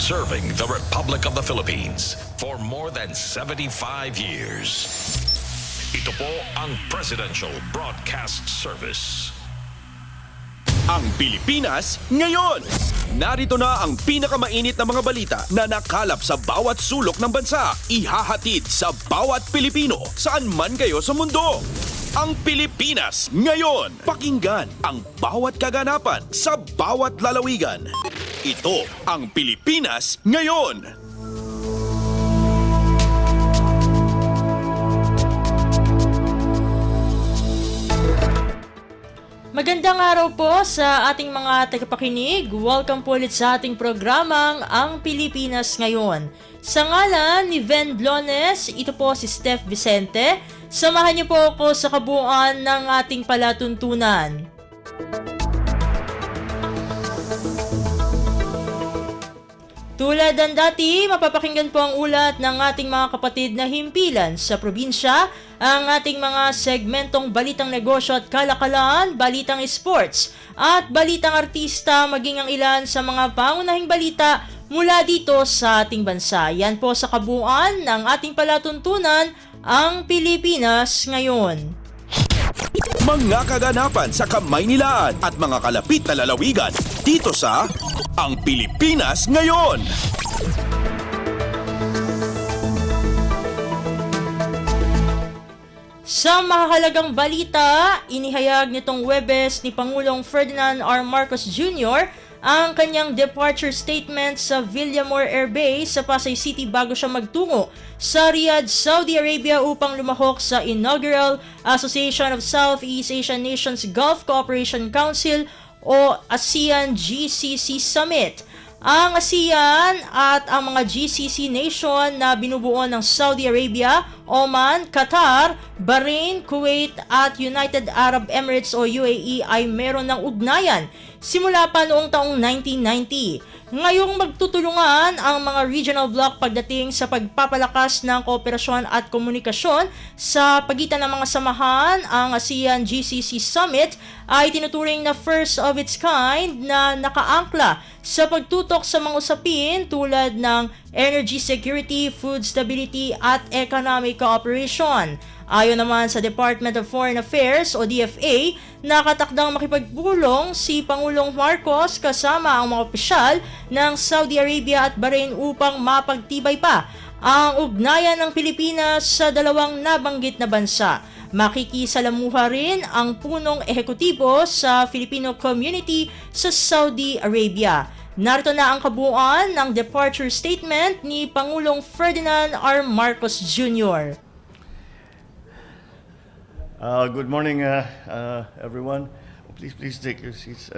serving the Republic of the Philippines for more than 75 years. Ito po ang Presidential Broadcast Service. Ang Pilipinas ngayon! Narito na ang pinakamainit na mga balita na nakalap sa bawat sulok ng bansa. Ihahatid sa bawat Pilipino saan man kayo sa mundo. Ang Pilipinas ngayon! Pakinggan ang bawat kaganapan sa bawat lalawigan. Ito ang Pilipinas ngayon! Magandang araw po sa ating mga tagapakinig. Welcome po ulit sa ating programang Ang Pilipinas Ngayon. Sa ngalan ni Ven Blones, ito po si Steph Vicente. Samahan niyo po ako sa kabuuan ng ating palatuntunan. Tulad ng dati, mapapakinggan po ang ulat ng ating mga kapatid na himpilan sa probinsya, ang ating mga segmentong balitang negosyo at kalakalan, balitang sports, at balitang artista, maging ang ilan sa mga pangunahing balita mula dito sa ating bansa. Yan po sa kabuuan ng ating palatuntunan, ang Pilipinas Ngayon. Mga kaganapan sa Kamaynilaan at mga kalapit na lalawigan dito sa Ang Pilipinas Ngayon. Sa mahalagang balita, inihayag nitong Huwebes ni Pangulong Ferdinand R. Marcos Jr. ang kanyang departure statement sa Villamor Air Base sa Pasay City bago siya magtungo sa Riyadh, Saudi Arabia upang lumahok sa inaugural Association of Southeast Asian Nations Gulf Cooperation Council o ASEAN-GCC Summit. Ang ASEAN at ang mga GCC nation na binubuo ng Saudi Arabia, Oman, Qatar, Bahrain, Kuwait at United Arab Emirates o UAE ay meron ng ugnayan simula pa noong taong 1990. Ngayong magtutulungan ang mga regional bloc pagdating sa pagpapalakas ng kooperasyon at komunikasyon sa pagitan ng mga samahan. Ang ASEAN-GCC Summit ay tinuturing na first of its kind na nakaangkla sa pagtutok sa mga usapin tulad ng energy security, food stability at economic cooperation. Ayon naman sa Department of Foreign Affairs o DFA, nakatakdang makipagpulong si Pangulong Marcos kasama ang mga opisyal ng Saudi Arabia at Bahrain upang mapagtibay pa ang ugnayan ng Pilipinas sa dalawang nabanggit na bansa. Makikisalamuha rin ang punong ehekutibo sa Filipino community sa Saudi Arabia. Narito na ang kabuuan ng departure statement ni Pangulong Ferdinand R. Marcos Jr. Good morning, everyone. Please take your seats.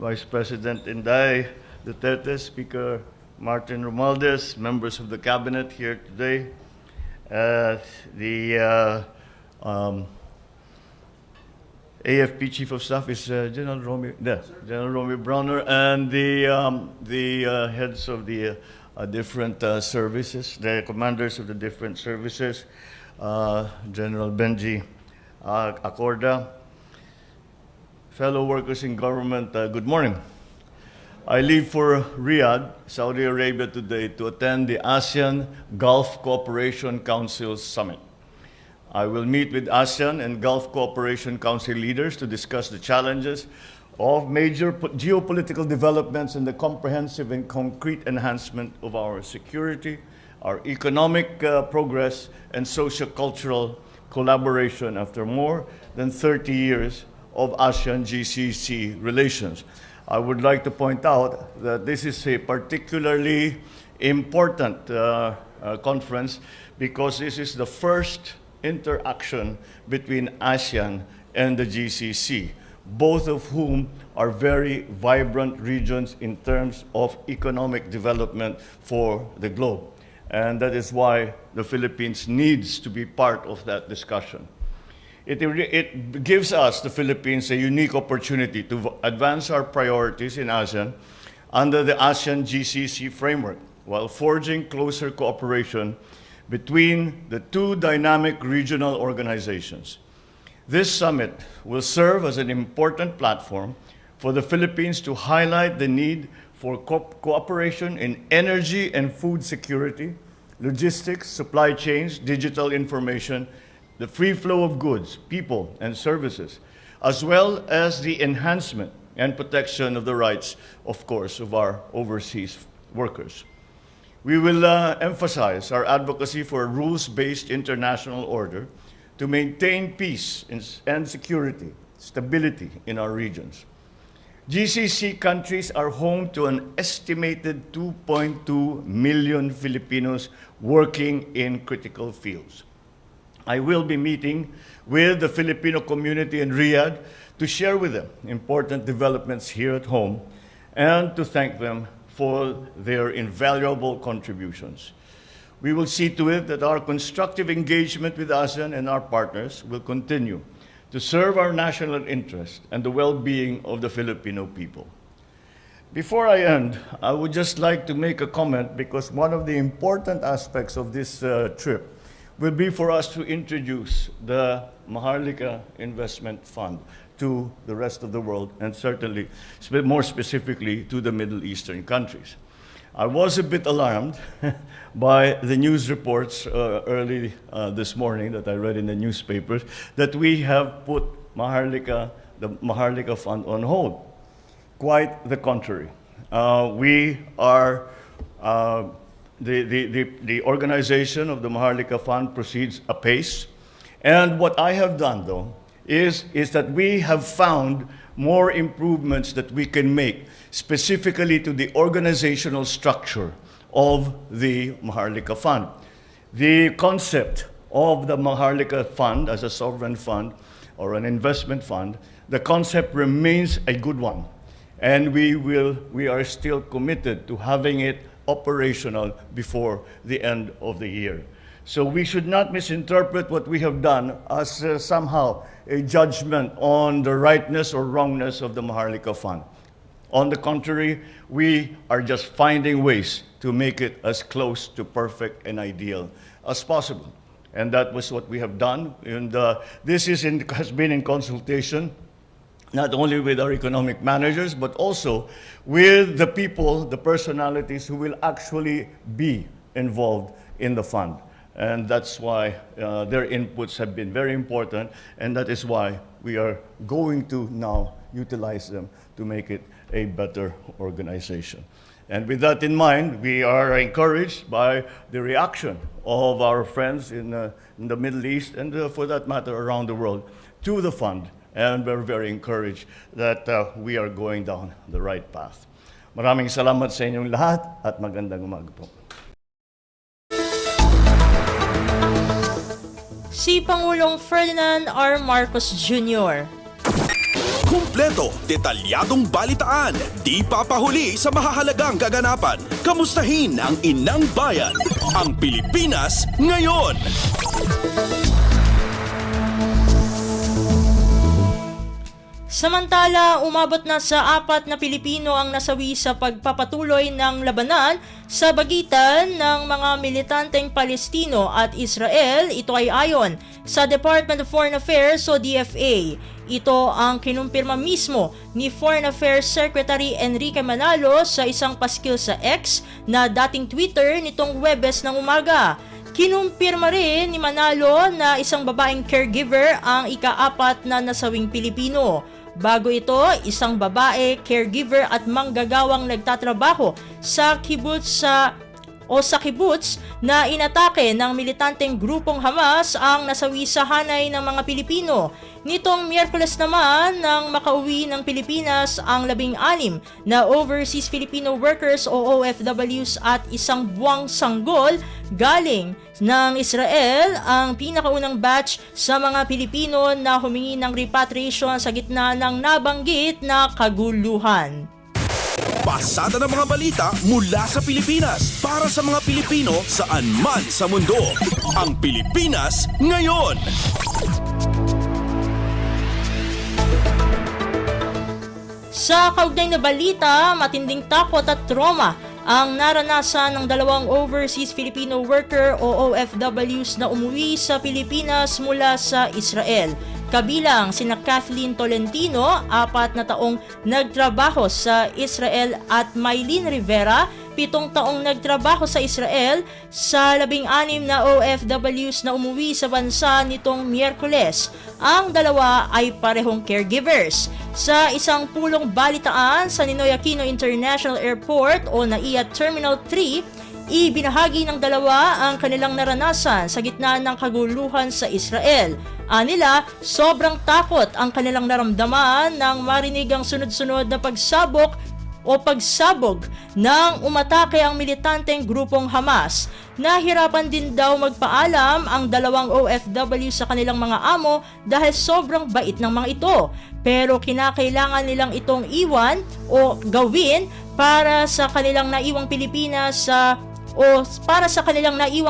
Vice President Inday Duterte, Speaker Martin Romualdez, members of the Cabinet here today, the AFP Chief of Staff is General Romeo Browner, and the heads of the different services, the commanders of the different services, General Benji Acorda, fellow workers in government, good morning. I leave for Riyadh, Saudi Arabia today to attend the ASEAN Gulf Cooperation Council Summit. I will meet with ASEAN and Gulf Cooperation Council leaders to discuss the challenges of major geopolitical developments and the comprehensive and concrete enhancement of our security, our economic progress, and socio-cultural collaboration after more than 30 years of ASEAN-GCC relations. I would like to point out that this is a particularly important conference because this is the first interaction between ASEAN and the GCC, both of whom are very vibrant regions in terms of economic development for the globe. And that is why the Philippines needs to be part of that discussion. It gives us, the Philippines, a unique opportunity to advance our priorities in ASEAN under the ASEAN-GCC framework, while forging closer cooperation between the two dynamic regional organizations. This summit will serve as an important platform for the Philippines to highlight the need for cooperation in energy and food security, logistics, supply chains, digital information, the free flow of goods, people, and services, as well as the enhancement and protection of the rights, of course, of our overseas workers. We will emphasize our advocacy for a rules-based international order to maintain peace and security, stability in our regions. GCC countries are home to an estimated 2.2 million Filipinos working in critical fields. I will be meeting with the Filipino community in Riyadh to share with them important developments here at home and to thank them for their invaluable contributions. We will see to it that our constructive engagement with ASEAN and our partners will continue to serve our national interest and the well-being of the Filipino people. Before I end, I would just like to make a comment because one of the important aspects of this trip will be for us to introduce the Maharlika Investment Fund to the rest of the world and certainly more specifically to the Middle Eastern countries. I was a bit alarmed by the news reports early this morning that I read in the newspapers that we have put the Maharlika Fund on hold. Quite the contrary. We are, the organization of the Maharlika Fund proceeds apace. And what I have done, though, is that we have found more improvements that we can make specifically to the organizational structure of the Maharlika Fund. The concept of the Maharlika Fund as a sovereign fund or an investment fund, the concept remains a good one. And we are still committed to having it operational before the end of the year. So we should not misinterpret what we have done as somehow a judgment on the rightness or wrongness of the Maharlika Fund. On the contrary, we are just finding ways to make it as close to perfect and ideal as possible. And that was what we have done. And this has been in consultation not only with our economic managers, but also with the people, the personalities who will actually be involved in the fund. And that's why their inputs have been very important, and that is why we are going to now utilize them to make it a better organization. And with that in mind, we are encouraged by the reaction of our friends in the Middle East, and for that matter, around the world, to the fund. And we're very encouraged that we are going down the right path. Maraming salamat sa inyong lahat at magandang umaga po. Si Pangulong Ferdinand R. Marcos Jr. Kumpleto, detalyadong balitaan, di papahuli sa mahahalagang kaganapan. Kamustahin ang inang bayan, ang Pilipinas ngayon. Samantala, umabot na sa 4 na Pilipino ang nasawi sa pagpapatuloy ng labanan sa pagitan ng mga militanteng Palestino at Israel. Ito ay ayon sa Department of Foreign Affairs o DFA. Ito ang kinumpirma mismo ni Foreign Affairs Secretary Enrique Manalo sa isang paskil sa X na dating Twitter nitong Huwebes ng umaga. Kinumpirma rin ni Manalo na isang babaeng caregiver ang ika-4 na nasawing Pilipino. Bago ito, isang babae, caregiver at manggagawang nagtatrabaho sa kibbutz na inatake ng militanteng grupong Hamas ang nasawi sa hanay ng mga Pilipino. Nitong Miyerkules naman nang makauwi ng Pilipinas ang 16 na overseas Filipino workers o OFWs at isang buwang sanggol galing ng Israel, ang pinakaunang batch sa mga Pilipino na humingi ng repatriation sa gitna ng nabanggit na kaguluhan. Pasada ng mga balita mula sa Pilipinas para sa mga Pilipino saan man sa mundo. Ang Pilipinas ngayon. Sa kaugnay na balita, matinding takot at trauma ang naranasan ng 2 overseas Filipino worker o OFWs na umuwi sa Pilipinas mula sa Israel. kabilang sina Kathleen Tolentino, 4 na taong nagtrabaho sa Israel, at Mylene Rivera, 7 taong nagtrabaho sa Israel, sa 16 na OFWs na umuwi sa bansa nitong Miyerkules. Ang dalawa ay parehong caregivers. Sa isang pulong balitaan sa Ninoy Aquino International Airport o NAIA Terminal 3, ibinahagi ng dalawa ang kanilang naranasan sa gitna ng kaguluhan sa Israel. Anila, sobrang takot ang kanilang naramdaman nang marinig ang sunod-sunod na pagsabog ng umatake ang militanteng grupong Hamas. Nahirapan din daw magpaalam ang dalawang OFW sa kanilang mga amo dahil sobrang bait ng mga ito. Pero kinakailangan nilang itong iwan o gawin para sa kanilang naiwang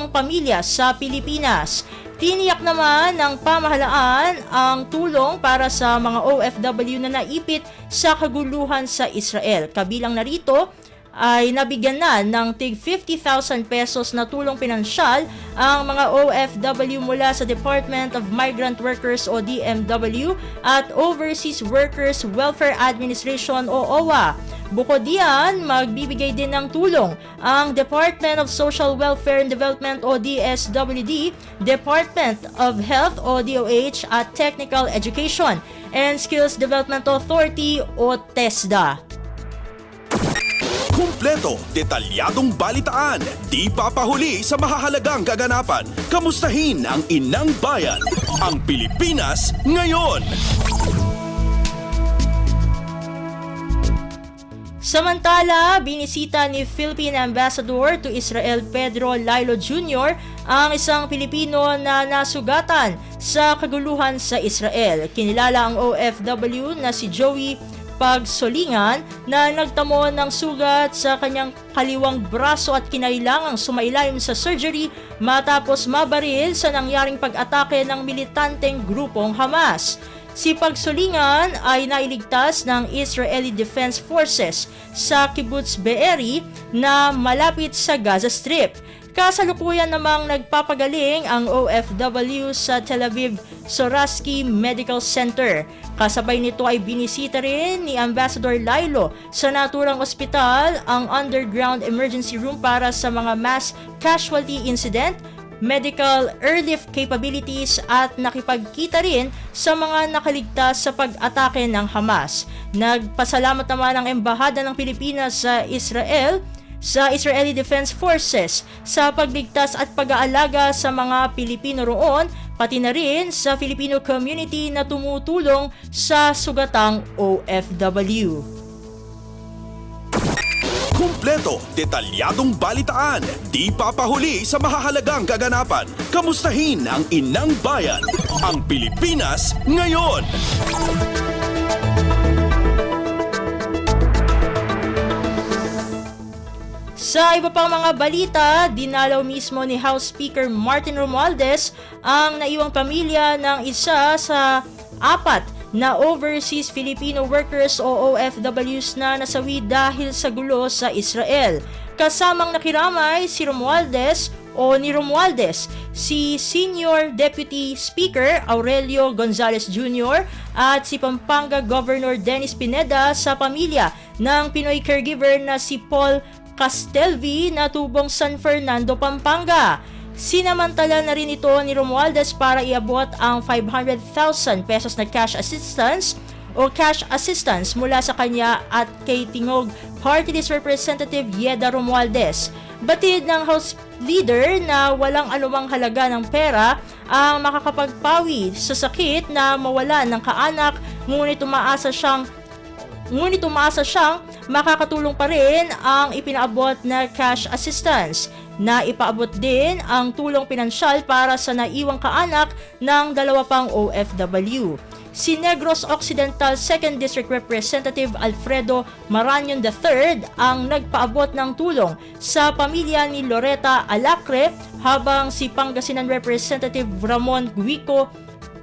pamilya sa Pilipinas. Tiniyak naman ng pamahalaan ang tulong para sa mga OFW na naipit sa kaguluhan sa Israel. Kabilang narito ay nabigyan na ng tig 50,000 pesos na tulong pinansyal ang mga OFW mula sa Department of Migrant Workers o DMW at Overseas Workers Welfare Administration o OWA. Bukod diyan, magbibigay din ng tulong ang Department of Social Welfare and Development o DSWD, Department of Health o DOH at Technical Education and Skills Development Authority o TESDA. Kumpleto, detalyadong balitaan, di papahuli sa mahahalagang kaganapan. Kamustahin ang inang bayan, ang Pilipinas ngayon. Samantala, binisita ni Philippine Ambassador to Israel Pedro Lailo Jr. ang isang Pilipino na nasugatan sa kaguluhan sa Israel. Kinilala ang OFW na si Joey Pagsolingan na nagtamo ng sugat sa kanyang kaliwang braso at kinailangang sumailalim sa surgery matapos mabaril sa nangyaring pag-atake ng militanteng grupong Hamas. Si Pagsolingan ay nailigtas ng Israeli Defense Forces sa Kibbutz Be'eri na malapit sa Gaza Strip. Kasalukuyan namang nagpapagaling ang OFW sa Tel Aviv Soraski Medical Center. Kasabay nito ay binisita rin ni Ambassador Lailo sa naturang ospital ang underground emergency room para sa mga mass casualty incident, medical airlift capabilities at nakipagkita rin sa mga nakaligtas sa pag-atake ng Hamas. Nagpasalamat naman ang Embahada ng Pilipinas sa Israel sa Israeli Defense Forces sa pagligtas at pag-aalaga sa mga Pilipino roon, pati na rin sa Filipino community na tumutulong sa sugatang OFW. Kumpleto, detalyadong balitaan, di papahuli sa mahahalagang kaganapan. Kamustahin ang inang bayan, ang Pilipinas ngayon. Sa iba pang mga balita, dinalaw mismo ni House Speaker Martin Romualdez ang naiwang pamilya ng isa sa 4 na overseas Filipino workers o OFWs na nasawi dahil sa gulo sa Israel. Kasamang nakiramay si Romualdez o ni Romualdez, si Senior Deputy Speaker Aurelio Gonzales Jr. at si Pampanga Governor Dennis Pineda sa pamilya ng Pinoy caregiver na si Paul Castelvi na tubong San Fernando, Pampanga. Sinamantala na rin ito ni Romualdez para iabot ang 500,000 pesos na cash assistance mula sa kanya at kay Tingog Party List Representative Yeda Romualdez. Batid ng House Leader na walang anumang halaga ng pera ang makakapagpawi sa sakit na mawalan ng kaanak, ngunit umaasa siyang makakatulong pa rin ang ipinaabot na cash assistance. Naipaabot din ang tulong pinansyal para sa naiwang kaanak ng 2 pang OFW. Si Negros Occidental 2nd District Representative Alfredo Maranion III ang nagpaabot ng tulong sa pamilya ni Loretta Alacre, habang si Pangasinan Representative Ramon Guico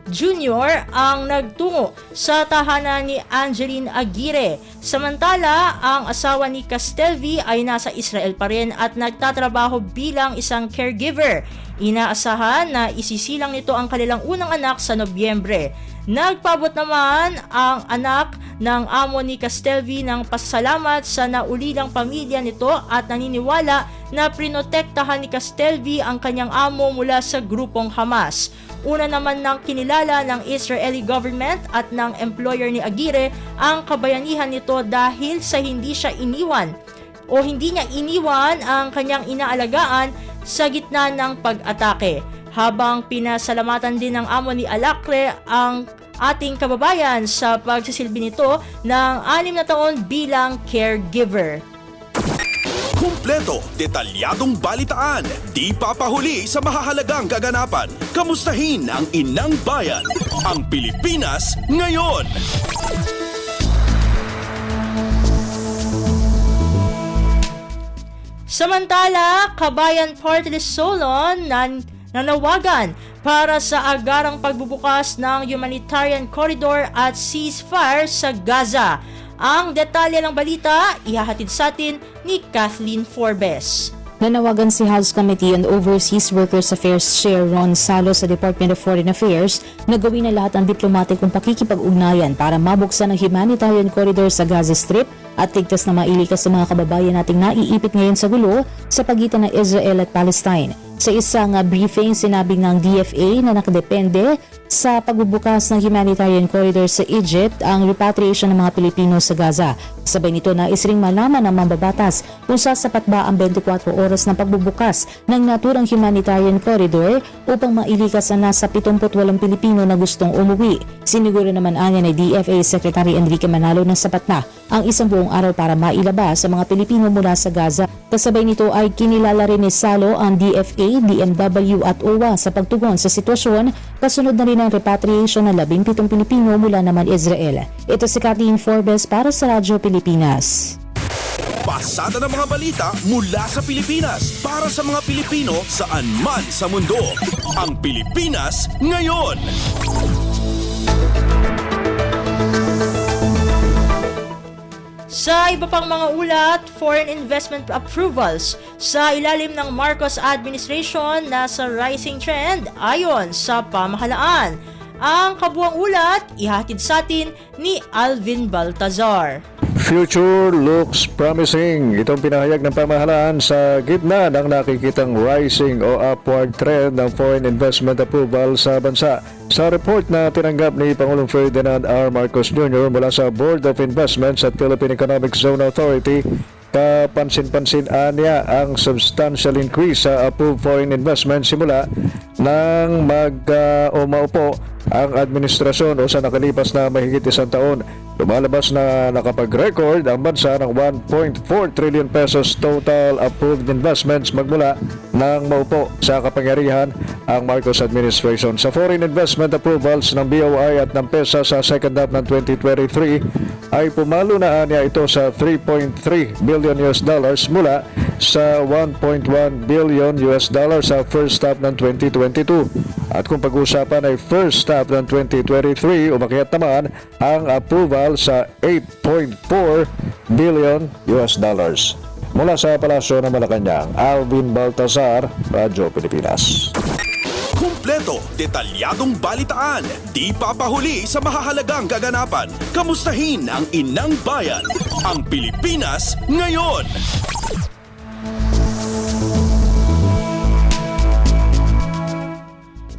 Jr. ang nagtungo sa tahanan ni Angeline Aguirre. Samantala, ang asawa ni Castelvi ay nasa Israel pa rin at nagtatrabaho bilang isang caregiver. Inaasahan na isisilang nito ang kanilang unang anak sa Nobyembre. Nagpabot naman ang anak ng amo ni Castelvi ng pasasalamat sa naulilang pamilya nito at naniniwala na prinotektahan ni Castelvi ang kanyang amo mula sa grupong Hamas. Una naman nang kinilala ng Israeli government at ng employer ni Aguirre ang kabayanihan nito dahil sa hindi niya iniwan ang kanyang inaalagaan sa gitna ng pag-atake. Habang pinasalamatan din ng amo ni Alacre ang ating kababayan sa pagsisilbi nito ng 6 na taon bilang caregiver. Kumpleto, detalyadong balitaan, di papahuli sa mahahalagang kaganapan. Kamustahin ang inang bayan, ang Pilipinas ngayon. Samantala, Kabayan Party List Solon nanawagan para sa agarang pagbubukas ng humanitarian corridor at ceasefire sa Gaza. Ang detalye ng balita, ihahatid sa atin ni Kathleen Forbes. Nanawagan si House Committee on Overseas Workers Affairs Chair Ron Salo sa Department of Foreign Affairs na gawin na lahat ng diplomatikong pakikipag-ugnayan para mabuksan ang humanitarian corridor sa Gaza Strip at ligtas na mailikas sa mga kababayan nating naiipit ngayon sa gulo sa pagitan ng Israel at Palestine. Sa isang briefing, sinabi ng DFA na nakadepende sa pagbubukas ng humanitarian corridor sa Egypt ang repatriation ng mga Pilipino sa Gaza. Sabay nito nais ring malaman ng mambabatas kung sasapat ba ang 24 oras ng pagbubukas ng naturang humanitarian corridor upang mailikas ang nasa 78 Pilipino na gustong umuwi. Siniguro naman anya ni DFA Secretary Enrique Manalo na sapat na ang isang buong araw para mailabas sa mga Pilipino mula sa Gaza. Kasabay nito ay kinilala rin ni Salo ang DFA, DMW at OWA sa pagtugon sa sitwasyon, kasunod na rin ang repatriation ng 17 Pilipino mula naman Israel. Ito si Kathleen Forbes para sa Radyo Pilipinas. Pasada ng mga balita mula sa Pilipinas para sa mga Pilipino saan man sa mundo. Ang Pilipinas ngayon. Sa iba pang mga ulat, foreign investment approvals sa ilalim ng Marcos administration nasa rising trend ayon sa pamahalaan. Ang kabuang ulat, ihatid sa atin ni Alvin Baltazar. Future looks promising. Itong pinahayag ng pamahalaan sa gitna ng nakikitang rising o upward trend ng foreign investment approval sa bansa. Sa report na tinanggap ni Pangulong Ferdinand R. Marcos Jr. mula sa Board of Investments at Philippine Economic Zone Authority, kapansin-pansin niya ang substantial increase sa approved foreign investment simula nang maupo ang administrasyon o sa nakalipas na mahigit isang taon. Lumalabas na nakapag-record ang bansa ng 1.4 trillion pesos total approved investments magmula nang maupo sa kapangyarihan ang Marcos administration. Sa foreign investment approvals ng BOI at ng PESA sa second half ng 2023 ay pumalo na niya ito sa 3.3 billion US dollars mula sa 1.1 billion US dollars sa first half ng 2022. At kung pag-usapan ay first half ng 2023, umakyat naman ang approval sa 8.4 billion US dollars. Mula sa Palasyo ng Malacanang, Alvin Baltazar, Radyo Pilipinas. Kumpleto, detalyadong balitaan, di papahuli sa mahahalagang kaganapan. Kamustahin ang inang bayan, ang Pilipinas ngayon.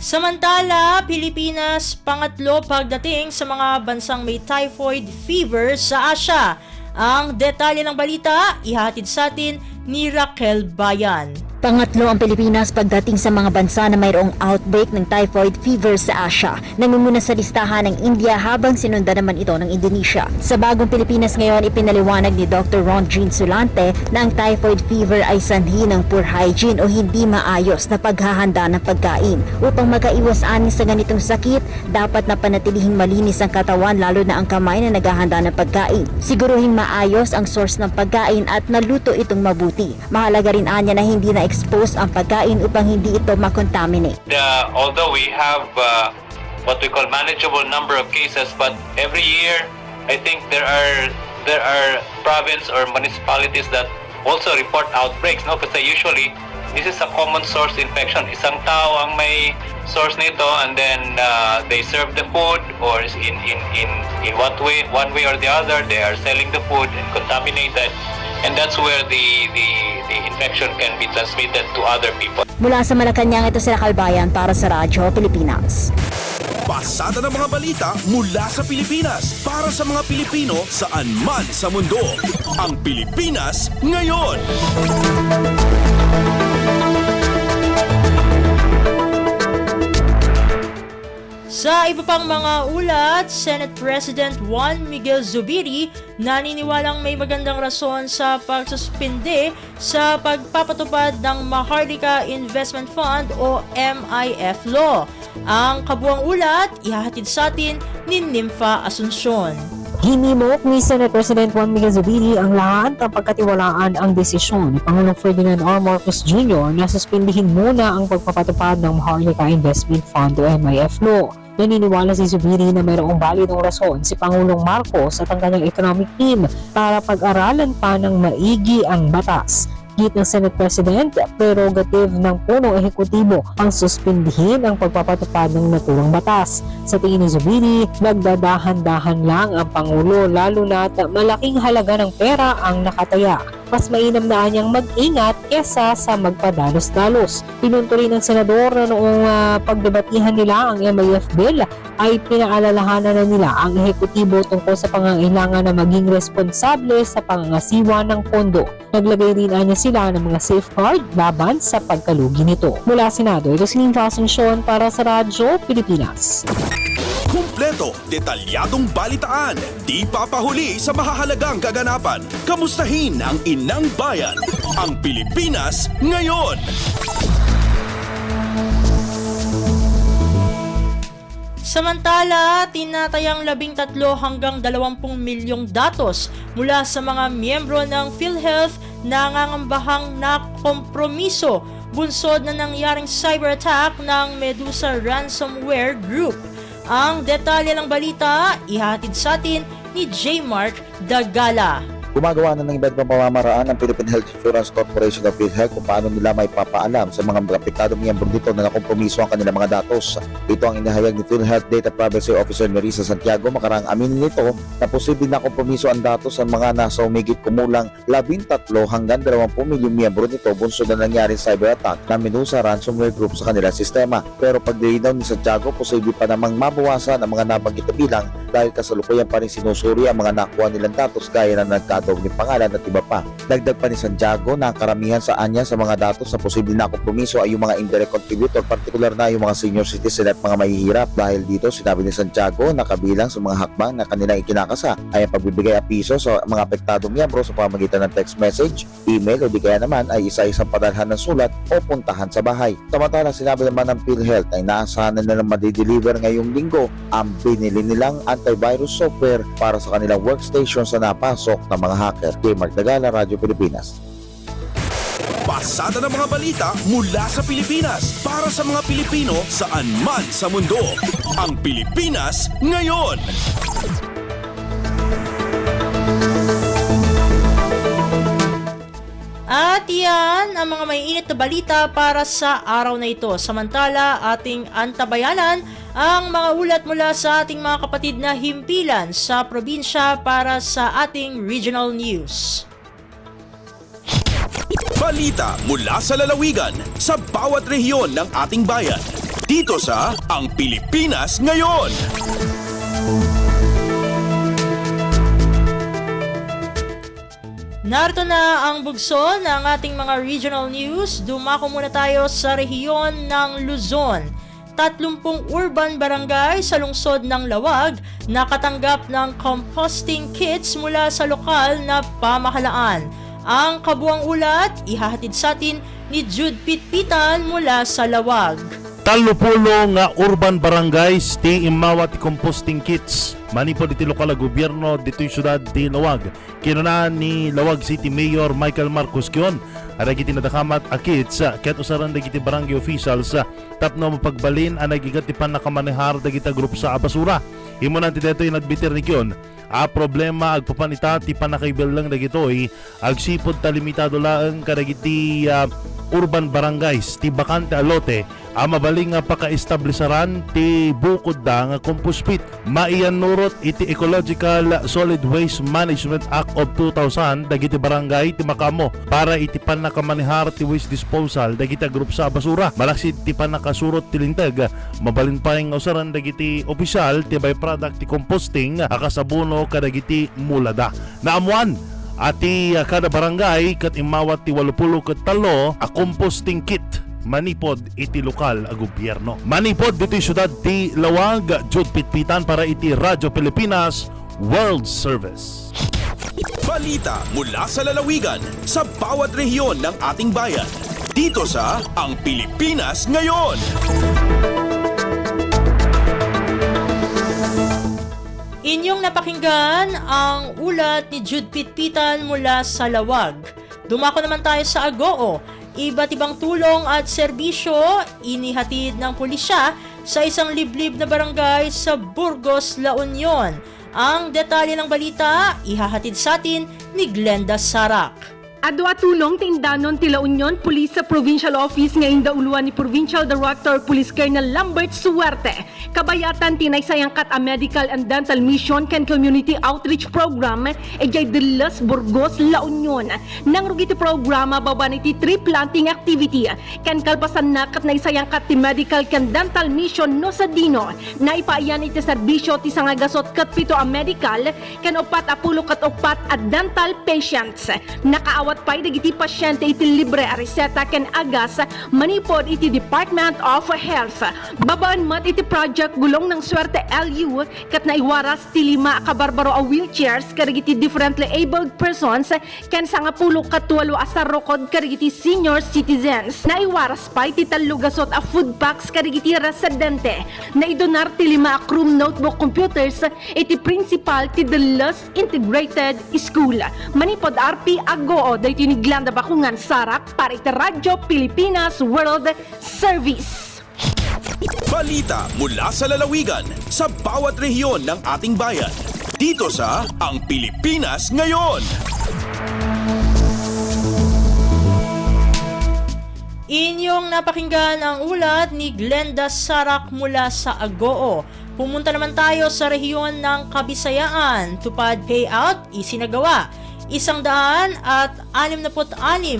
Samantala, Pilipinas pangatlo pagdating sa mga bansang may typhoid fever sa Asia. Ang detalye ng balita, ihatid sa atin ni Raquel Bayan. Pangatlo ang Pilipinas pagdating sa mga bansa na mayroong outbreak ng typhoid fever sa Asia. Nangunguna sa listahan ng India habang sinundan naman ito ng Indonesia. Sa bagong Pilipinas ngayon, ipinaliwanag ni Dr. Ron Jean Sulante na ang typhoid fever ay sanhi ng poor hygiene o hindi maayos na paghahanda ng pagkain. Upang makaiwas ani sa ganitong sakit, dapat na panatilihing malinis ang katawan lalo na ang kamay na naghahanda ng pagkain. Siguruhin maayos ang source ng pagkain at naluto itong mabuti. Mahalaga rin anya na hindi na expose ang pagkain upang hindi ito makontaminate. Although we have what we call manageable number of cases, but every year I think there are province or municipalities that also report outbreaks. No, kasi usually this is a common source infection. Isang tao ang may source nito, and then they serve the food, or in what way, one way or the other, they are selling the food and contaminated, and that's where the infection can be transmitted to other people. Mula sa Malacanang, ito sila Kalbayan para sa Radyo Pilipinas. Pasada ng mga balita mula sa Pilipinas para sa mga Pilipino saan man sa mundo. Ang Pilipinas Ngayon. Sa iba pang mga ulat, Senate President Juan Miguel Zubiri naniniwalang may magandang rason sa pagsuspinde sa pagpapatupad ng Maharlika Investment Fund o MIF law. Ang kabuang ulat, ihahatid sa atin ni Nympha Asuncion. Hinimok ni Senate President Juan Miguel Zubiri ang lahat ng pagkatiwalaan ang desisyon ni Pangulong Ferdinand R. Marcos Jr. na suspindihin muna ang pagpapatupad ng Maharlika Investment Fund o MIF law. Naniniwala si Zubiri na mayroong balidong rason si Pangulong Marcos at ang kanyang economic team para pag-aralan pa ng maigi ang batas. Git ng Senate President, prerogative ng punong ehekutibo ang suspindihin ang pagpapatupad ng naturang batas. Sa tingin ni Zubiri, nagdadahan-dahan lang ang Pangulo lalo na't malaking halaga ng pera ang nakataya. Mas mainam na niyang mag-ingat kesa sa magpadalos-dalos. Pinunto rin ng senador na noong pagdebatihan nila ang MIF bill ay pinaalalahanan na nila ang ehekutibo tungkol sa pangangailangan na maging responsable sa pangangasiwa ng pondo. Naglagay rin niya sila ng mga safeguard laban sa pagkalugi nito. Mula Senado, ito si Nympha Asuncion para sa Radyo Pilipinas. Kumpleto, detalyadong balitaan, di papahuli sa mahahalagang kaganapan. Kamustahin ang inang bayan, ang Pilipinas Ngayon. Samantala, tinatayang 13 hanggang 20 milyong datos mula sa mga miyembro ng PhilHealth na nangangambahang nakompromiso bunsod na nangyaring cyber attack ng Medusa Ransomware Group. Ang detalye ng balita, ihatid sa atin ni J. Mark Dagala. Gumagawa na ng iba't ibang pamamaraan ng Philippine Health Insurance Corporation of PhilHealth kung paano nila may papaalam sa mga apektadong miyembro dito na nakompromiso ang kanilang mga datos. Ito ang inihayag ni PhilHealth Data Privacy Officer Marisa Santiago makarang aminin nito na posibleng nakompromiso ang datos ng mga nasa umigit kumulang 13 hanggang 20 milyong miyembro nito bunsod na nangyaring cyber attack ng Medusa Ransomware Group sa kanilang sistema. Pero paglilinaw ni Santiago, posible pa namang mabawasan ang mga nabanggit na bilang dahil kasalukuyan pa rin sinusuri ang mga nakuha nilang datos gaya na nagkadobling pangalan at iba pa. Dagdag pa ni Santiago na karamihan sa anya sa mga datos na posible na kompromiso ay yung mga indirect contributor, partikular na yung mga senior citizen at mga mahihirap. Dahil dito sinabi ni Santiago na kabilang sa mga hakbang na kanilang ikinakasa ay ang pagbibigay apiso sa mga apektadong miyembro sa pamamagitan ng text message, email o di kaya naman ay isa-isang padalhan ng sulat o puntahan sa bahay. Samantala sinabi naman ng PhilHealth ay naasahan na nalang madideliver ngayong linggo ang binili nilang antivirus software para sa kanilang workstation sa napasok ng mga hacker. J. Mark Dagala, Radyo Pilipinas. Pasada ng mga balita mula sa Pilipinas para sa mga Pilipino saan man sa mundo. Ang Pilipinas Ngayon. At yan ang mga may init na balita para sa araw na ito. Samantala, ating antabayanan ang mga ulat mula sa ating mga kapatid na himpilan sa probinsya para sa ating regional news. Balita mula sa lalawigan sa bawat rehiyon ng ating bayan. Dito sa Ang Pilipinas Ngayon. Narito na ang bugso ng ating mga regional news. Dumako muna tayo sa rehiyon ng Luzon. 30 urban barangay sa lungsod ng Lawag nakatanggap ng composting kits mula sa lokal na pamahalaan. Ang kabuang ulat, ihahatid sa atin ni Jude Pitpitan mula sa Lawag. 30 nga urban barangays ti imawa ti composting kits. Manipod iti lokal na gobyerno dito yung syudad ti Lawag. Kinuna ni Lawag City Mayor Michael Marcos Kion. Arag iti nadakamat a kits kaya't usaran dagiti barangay officials tapno mapagbalin ang nagigat ti panakamanehar dagita grup sa basura. Imo nanti dito yung nagbitir ni Kion. problema agpapanita ti panakaibilang dagitoy agsipod ta limitado laeng kadagiti urban barangays ti bakante alote mabaling nga paka-establisaran ti bukod da nga compost pit. Maiyan nurot iti Ecological Solid Waste Management Act of 2000 dagiti barangay ti makamo para iti panakamanihar ti waste disposal dagiti group sa basura. Malaksid ti panakasurot ti lintag mabalin pa nga usaran dagiti opisyal ti byproduct ti composting akasabuno kadagiti mulada. Naamuan ati kada barangay kat imawat ti 80 ket 3 a composting kit manipod iti lokal a gobyerno. Manipod dito syudad ti Lawag, Jud Pitpitan para iti Radyo Pilipinas World Service. Balita mula sa lalawigan sa bawat rehiyon ng ating bayan. Dito sa Ang Pilipinas Ngayon. Inyong napakinggan ang ulat ni Jude Pitpitan mula sa Lawag. Dumako naman tayo sa Agoo. Iba't ibang tulong at serbisyo inihatid ng pulisya sa isang liblib na barangay sa Burgos, La Union. Ang detalye ng balita ihahatid sa atin ni Glenda Sarak. Adwa tulong tindanon ti La Union Police sa Provincial Office ngayong dauluan ni Provincial Director Police Colonel Lambert Suerte. Kabayatan tinaysayang kat a medical and dental mission can community outreach program ejay Dilas Burgos, La Union. Nang rugiti programa baban iti tree planting activity kan kalpasan na kat naisayang kat ti medical can dental mission no sa dino. Naipaayan iti serbisyo ti sangagasot kat 7 a medical kan 4 a pulo kat 4 a dental patients. Nakaawat pay dagiti pasyente iti libre a reseta ken agas manipod iti Department of Health. Babaan mat iti project gulong ng Swerte LU kat naiwaras ti 5 kabarbaro a wheelchairs kadagiti differently abled persons ken 10 kat 8 a sarokod kadagiti senior citizens. Naiwaras pay ti 3 gasot a food packs kadagiti residente. Naidonar ti 5 a Chrome notebook computers iti principal ti Dilas Integrated School. Manipod RP Agoo dahil ni Glenda Bakungan Sarak para iti Radyo Pilipinas World Service. Balita mula sa lalawigan sa bawat rehiyon ng ating bayan. Dito sa Ang Pilipinas Ngayon. Inyong napakinggan ang ulat ni Glenda Sarak mula sa Agoo. Pumunta naman tayo sa rehiyon ng Kabisayaan. Tupad payout isinagawa. 166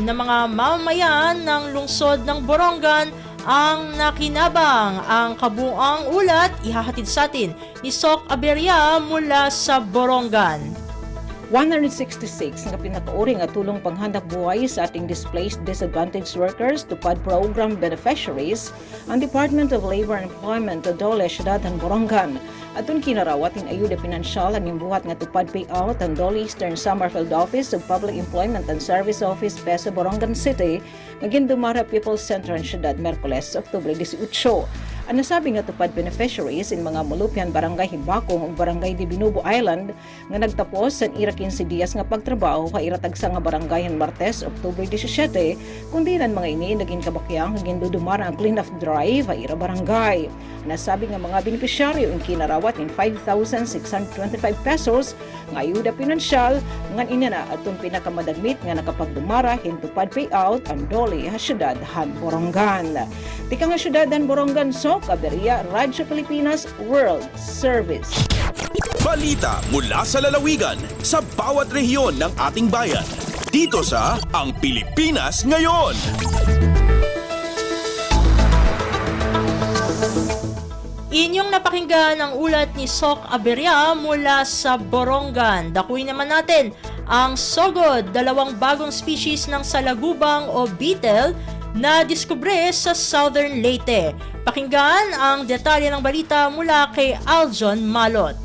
na mga mamamayan ng lungsod ng Borongan ang nakinabang. Ang kabuang ulat ihahatid sa atin ni Sok Aberia mula sa Borongan. 166 nga pinatuuring at tulong panghanap buhay sa ating displaced disadvantaged workers tupad program beneficiaries ang Department of Labor and Employment o DOLE Syudad ng Borongan. Atun kinarawat in ayuda pinansyal ang imbuhat nga tupad payout ang DOLE Eastern Summerfield Office of Public Employment and Service Office PESA Borongan City nga gindumara People's Center ng Syudad Merkules, Oktubre 18. Ang nasabi nga tupad beneficiaries in mga Mulupian Barangay Hibakong ug Barangay Dibinubo Island nga nagtapos sa ira 15 diyas nga pagtrabaho kay iratagsa nga barangay Martes, Oktubre 17, kundi nan mga ini naging kabakyang nga gindudumara ang clean-up drive ay ira barangay. Nasabi nga mga benepisyaryo ang kinarawan in 5,625 pesos nga ayuda pinansyal ngan inana atong pinakamadagmit nga nakapagdumara hintupad payout ang DOLE ha Syudad han Borongan. Tika nga Syudad han Borongan Sok Aberia, Radyo Pilipinas World Service. Balita mula sa lalawigan sa bawat rehiyon ng ating bayan. Dito sa Ang Pilipinas Ngayon. Inyong napakinggan ang ulat ni Sok Aberia mula sa Borongan. Dakuin naman natin ang sogod, 2 bagong species ng salagubang o beetle na diskubre sa Southern Leyte. Pakinggan ang detalye ng balita mula kay Aljon Malot.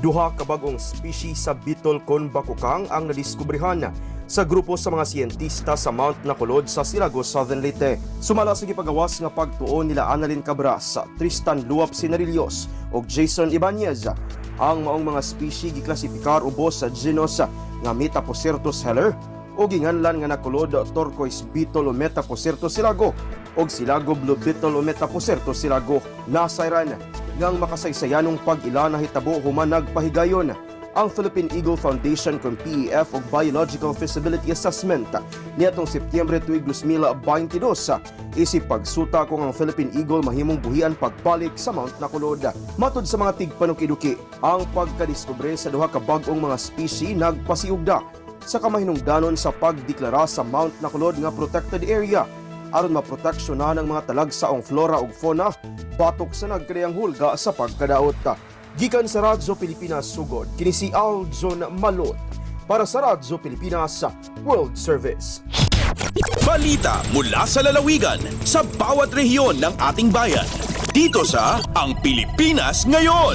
Duha ka bagong species sa beetle kon bakukang ang nadiskubrihan sa grupo sa mga siyentista sa Mount Nacolod sa Silago, Southern Leyte. Sumala sa gipagawas nga pagtuon nila Annalyn Cabras, Tristan Luap Sinarillos ug Jason Ibanez. Ang maong mga species giklasipikar ubos sa genus nga Metapocertus heller o ginganlan nga nakulod turquoise beetle o Metapocertus silago o Silago blue beetle o Metapocertus silago. Nasayran ngang makasaysayanong pag-ila na hitabo human nagpahigayon ang Philippine Eagle Foundation kung PEF o Biological Feasibility Assessment niadtong Setyembre tuig 2022 isip pagsuta kung ang Philippine Eagle mahimong buhian pagbalik sa Mount Nakulod. Matod sa mga tigpanukiduki, ang pagkadiskubre sa duha ka bag-ong mga species nagpasiugda sa kamahinungdanon sa pagdeklara sa Mount Nakulod nga protected area aron maproteksyonan ang mga talagsaong flora ug fauna batok sa nagkadayang hulga sa pagkadaot. Gikan sa Radyo Pilipinas sugod, kini si Aljon Malot para sa Radyo Pilipinas World Service. Balita mula sa lalawigan sa bawat rehiyon ng ating bayan. Dito sa Ang Pilipinas Ngayon.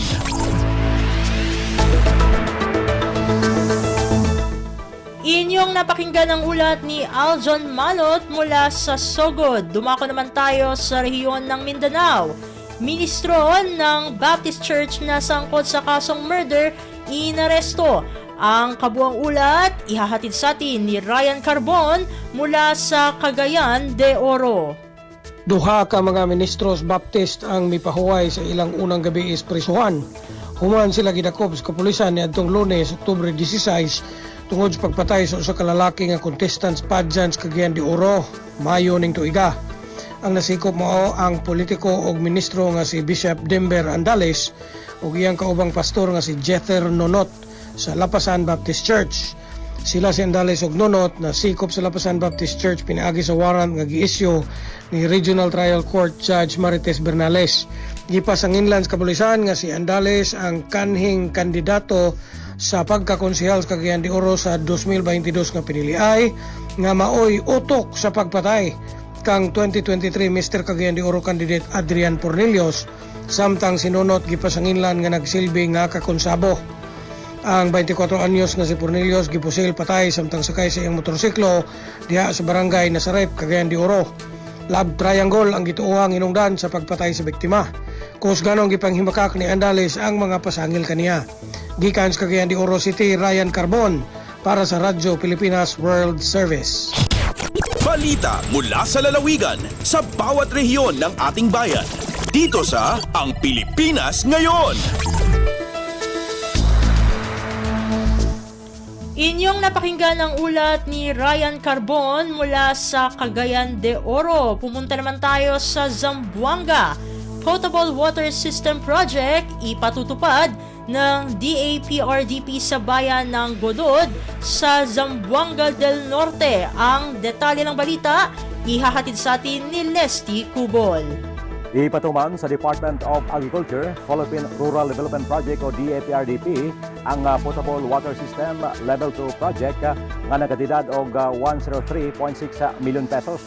Inyong napakinggan ang ulat ni Aljon Malot mula sa Sogod. Dumako naman tayo sa rehiyon ng Mindanao. Ministro ng Baptist Church na sangkot sa kasong murder, inaresto. Ang kabuang ulat, ihahatid sa atin ni Ryan Carbon mula sa Cagayan de Oro. Duha ka mga ministros Baptist ang mipahuway sa ilang unang gabi is prisuhan. Human sila gidakop sa kapulisan niadtong Lunes, Oktubre 16, tungod sa pagpatay sa usa ka lalaki nga contestants pageants Cagayan de Oro, Mayo ning tuiga. Ang nasikop mao ang politiko ug ministro nga si Bishop Denver Andales ug iyang kaubang pastor nga si Jether Nonot sa Lapasan Baptist Church. Sila si Andales ug Nonot na sikop sa Lapasan Baptist Church pinaagi sa warrant nga gi-issue ni Regional Trial Court Judge Marites Bernales. Gipasanginlan sa kapulisan nga si Andales ang kanhing kandidato sa pagkakonsehal sa Cagayan de Oro sa 2022 nga piniliay nga maoy utok sa pagpatay kang 2023 Mr. Cagayan de Oro candidate Adrian Pornelius, samtang sinunot gipasanginlan nga nagsilbi nga kakonsabo. Ang 24 anyos nga si Pornelius gipusil patay samtang sakay sa iyang motorsiklo diha sa barangay Nazaret, Cagayan de Oro. Love triangle ang gituohang hinungdan sa pagpatay sa biktima. Kusganong gipanghimakak ni Andales ang mga pasangil kaniya. Gikan sa Cagayan de Oro City, Ryan Carbon para sa Radyo Pilipinas World Service. Balita mula sa lalawigan sa bawat rehiyon ng ating bayan. Dito sa Ang Pilipinas Ngayon. Inyong napakinggan ang ulat ni Ryan Carbon mula sa Cagayan de Oro. Pumunta naman tayo sa Zamboanga. Potable Water System Project ipatutupad ng DAPRDP sa bayan ng Godod sa Zamboanga del Norte. Ang detalye ng balita ihahatid sa atin ni Lesty Cubol. Ipatuman sa Department of Agriculture, Philippine Rural Development Project o DAPRDP ang Potable Water System Level 2 Project nga nagatidad og 103.6 milyon pesos.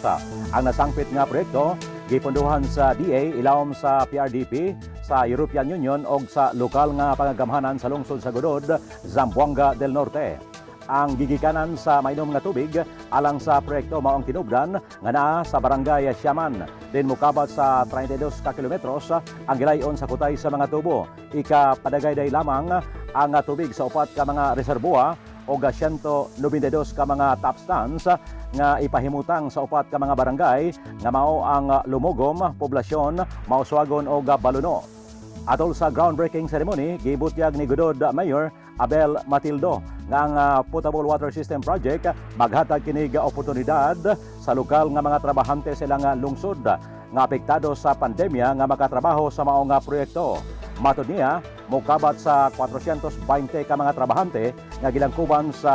Ang nasangpit nga proyekto gipunduhan sa DA ilawom sa PRDP, sa European Union og sa lokal nga pangagamhanan sa lungsod sa Godod, Zamboanga del Norte. Ang gigikanan sa mainom nga tubig alang sa proyekto mao ang tinubdan nga naa sa barangay Siaman. Din mokabat sa 32 ka kilometros ang gilayon sa kutay sa mga tubo. Ikapadagayday lamang ang tubig sa upat ka mga reserboa o 192 ka mga tap stands nga ipahimutang sa upat ka mga barangay nga mao ang Lumogom, Poblasyon, Mauswagon o Baluno. Atol sa groundbreaking ceremony, gibutyag ni Godod Mayor Abel Matildo nga ang Potable Water System Project maghatag kinig oportunidad sa lokal nga mga trabahante silang lungsod nga apektado sa pandemya nga makatrabaho sa maong proyekto. Matod niya, mokabat sa 420 ka mga trabahante nga gilangkuban sa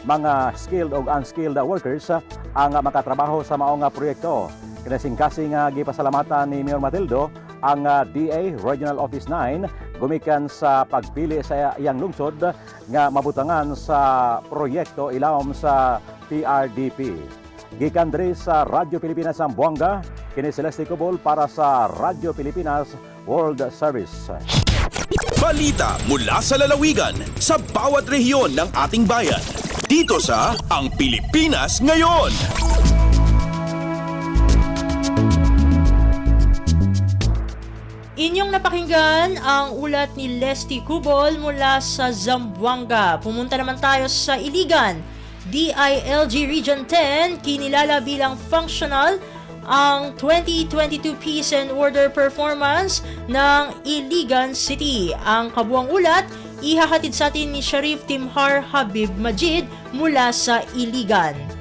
mga skilled o unskilled workers ang makatrabaho sa maong proyekto. Kinasingkasing gipasalamatan ni Mayor Matildo ang DA Regional Office 9 gumikan sa pagpili sa iyang lungsod nga mabutangan sa proyekto ilawom sa PRDP. Gikan diri sa Radyo Pilipinas Zamboanga, kini Celeste Cubol para sa Radyo Pilipinas World Service. Balita mula sa lalawigan sa bawat rehiyon ng ating bayan. Dito sa Ang Pilipinas Ngayon. Inyong napakinggan ang ulat ni Lesty Cubol mula sa Zamboanga. Pumunta naman tayo sa Iligan. DILG Region 10 kinilala bilang functional ang 2022 Peace and Order Performance ng Iligan City. Ang kabuang ulat ihahatid sa atin ni Sharif Timhar Habib Majid mula sa Iligan.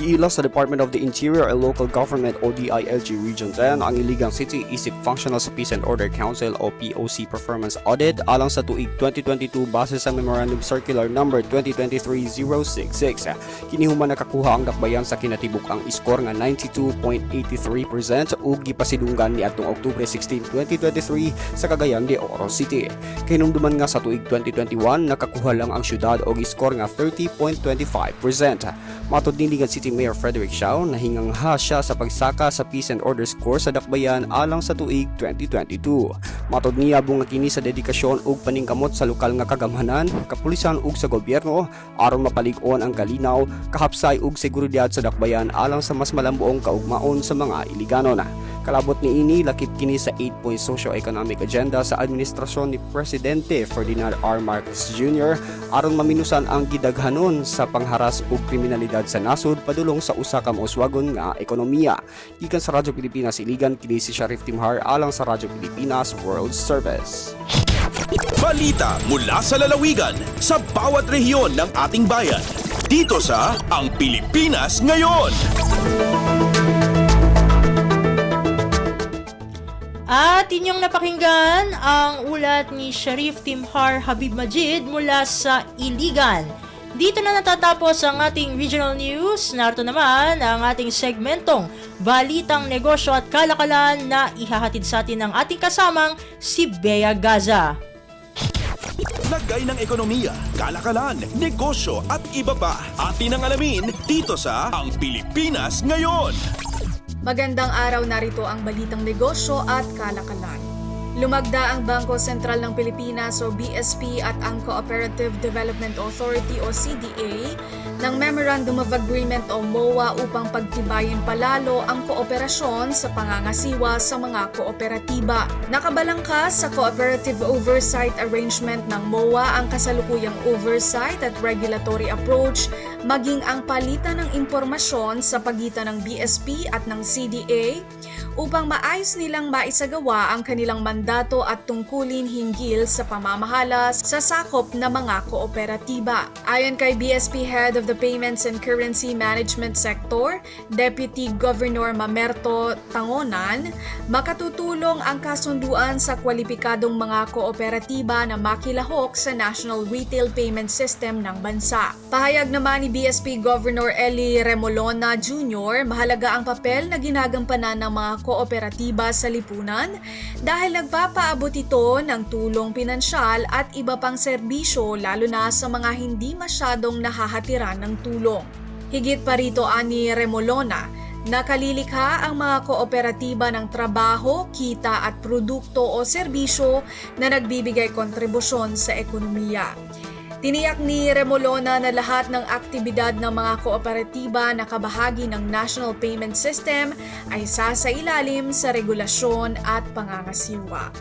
Giila sa Department of the Interior and Local Government o DILG Region 10 ang Iligan City isip functional sa Peace and Order Council o POC Performance Audit alang sa tuig 2022 base sa Memorandum Circular Number 2023-066. Kinihuman nakakuha ang dakbayan sa kinatibuk ang iskor nga 92.83% ug gipasidunggan ni atong Oktubre 16, 2023 sa Cagayan de Oro City. Kinumduman nga sa tuig 2021 nakakuha lang ang syudad og iskor nga 30.25%. Matod ni Iligan City Mayor Frederick Xiao nahingangha siya sa pagsaka sa Peace and Order score sa dakbayan alang sa tuig 2022. Matod niya bunga kini sa dedikasyon ug paningkamot sa lokal nga kagamhanan, kapulisan ug sa gobyerno aron mapalig-on ang kalinaw, kahapsay ug seguridad sa dakbayan alang sa mas malambuong kaugmaon sa mga Iliganon. Kalabot ni ini lakip kini sa 8-point socio-economic agenda sa administrasyon ni Presidente Ferdinand R. Marcos Jr. aron maminusan ang gidaghanon sa pangharas ug kriminalidad sa nasod padulong sa usa ka mauswagon nga ekonomiya. Gikan sa Radyo Pilipinas Iligan kini si Sharif Timhar alang sa Radyo Pilipinas World Service. Balita mula sa lalawigan sa bawat rehiyon ng ating bayan. Dito sa Ang Pilipinas Ngayon. At inyong napakinggan ang ulat ni Sharif Timhar Habib Majid mula sa Iligan. Dito na natatapos ang ating regional news. Narito naman ang ating segmentong Balitang Negosyo at Kalakalan na ihahatid sa atin ng ating kasamang si Bea Gaza. Lagay ng ekonomiya, kalakalan, negosyo at iba pa. Atin ang alamin dito sa Ang Pilipinas Ngayon. Magandang araw, narito ang balitang negosyo at kalakalan. Lumagda ang Bangko Sentral ng Pilipinas o BSP at ang Cooperative Development Authority o CDA ng Memorandum of Agreement o MOA upang pagtibayin palalo ang kooperasyon sa pangangasiwa sa mga kooperatiba. Nakabalangka sa Cooperative Oversight Arrangement ng MOA ang kasalukuyang oversight at regulatory approach maging ang palitan ng impormasyon sa pagitan ng BSP at ng CDA upang maayos nilang maisagawa ang kanilang mandato at tungkulin hinggil sa pamamahala sa sakop na mga kooperatiba. Ayon kay BSP Head of the Payments and Currency Management Sector, Deputy Governor Mamerto Tangonan, makatutulong ang kasunduan sa kwalipikadong mga kooperatiba na makilahok sa National Retail Payment System ng bansa. Pahayag naman ni BSP Governor Eli Remolona Jr., mahalaga ang papel na ginagampanan ng mga kooperatiba sa lipunan dahil nagpapaabot ito ng tulong pinansyal at iba pang serbisyo lalo na sa mga hindi masyadong nahahatiran ng tulong. Higit pa rito ani Remolona, nakalilikha ang mga kooperatiba ng trabaho, kita at produkto o serbisyo na nagbibigay kontribusyon sa ekonomiya. Tiniyak ni Remolona na lahat ng aktibidad ng mga kooperatiba na kabahagi ng National Payment System ay sasailalim sa regulasyon at pangangasiwa.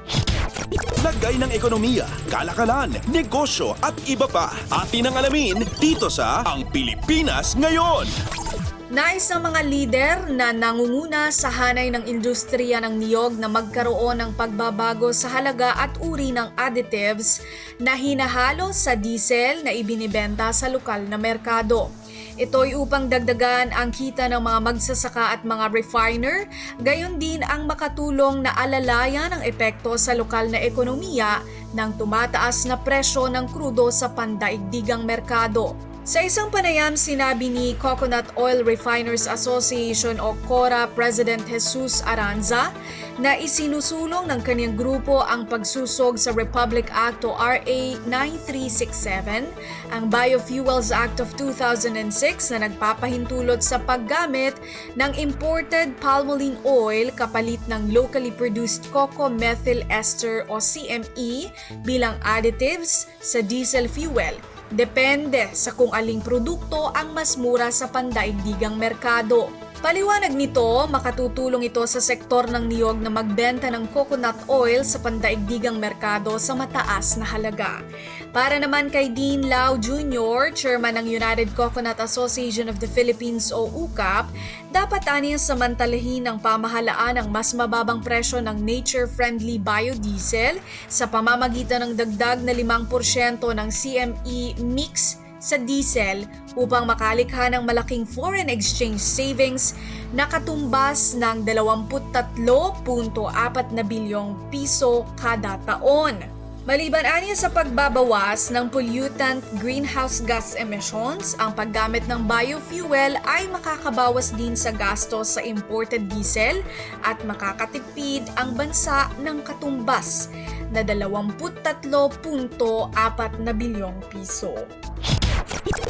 Lagay ng ekonomiya, kalakalan, negosyo at iba pa. Atin ang alamin dito sa Ang Pilipinas Ngayon. Nais ng mga lider na nangunguna sa hanay ng industriya ng niyog na magkaroon ng pagbabago sa halaga at uri ng additives na hinahalo sa diesel na ibinibenta sa lokal na merkado. Ito'y upang dagdagan ang kita ng mga magsasaka at mga refiner, gayon din ang makatulong na alalayan ang epekto sa lokal na ekonomiya ng tumataas na presyo ng krudo sa pandaigdigang merkado. Sa isang panayam, sinabi ni Coconut Oil Refiners Association o CORA President Jesus Aranza na isinusulong ng kanyang grupo ang pagsusog sa Republic Act o RA 9367, ang Biofuels Act of 2006 na nagpapahintulot sa paggamit ng imported palmoline oil kapalit ng locally produced cocoa methyl ester o CME bilang additives sa diesel fuel. Depende sa kung aling produkto ang mas mura sa pandaigdigang merkado. Paliwanag nito, makatutulong ito sa sektor ng niyog na magbenta ng coconut oil sa pandaigdigang merkado sa mataas na halaga. Para naman kay Dean Lau Jr., chairman ng United Coconut Association of the Philippines o UCAP, dapat aniyang samantalahin ng pamahalaan ang mas mababang presyo ng nature-friendly biodiesel sa pamamagitan ng dagdag na 5% ng CME mix sa diesel upang makalikha ng malaking foreign exchange savings na katumbas ng 23.4 na bilyong piso kada taon. Maliban aniya sa pagbabawas ng pollutant greenhouse gas emissions, ang paggamit ng biofuel ay makakabawas din sa gastos sa imported diesel at makakatipid ang bansa ng katumbas na 23.4 na bilyong piso.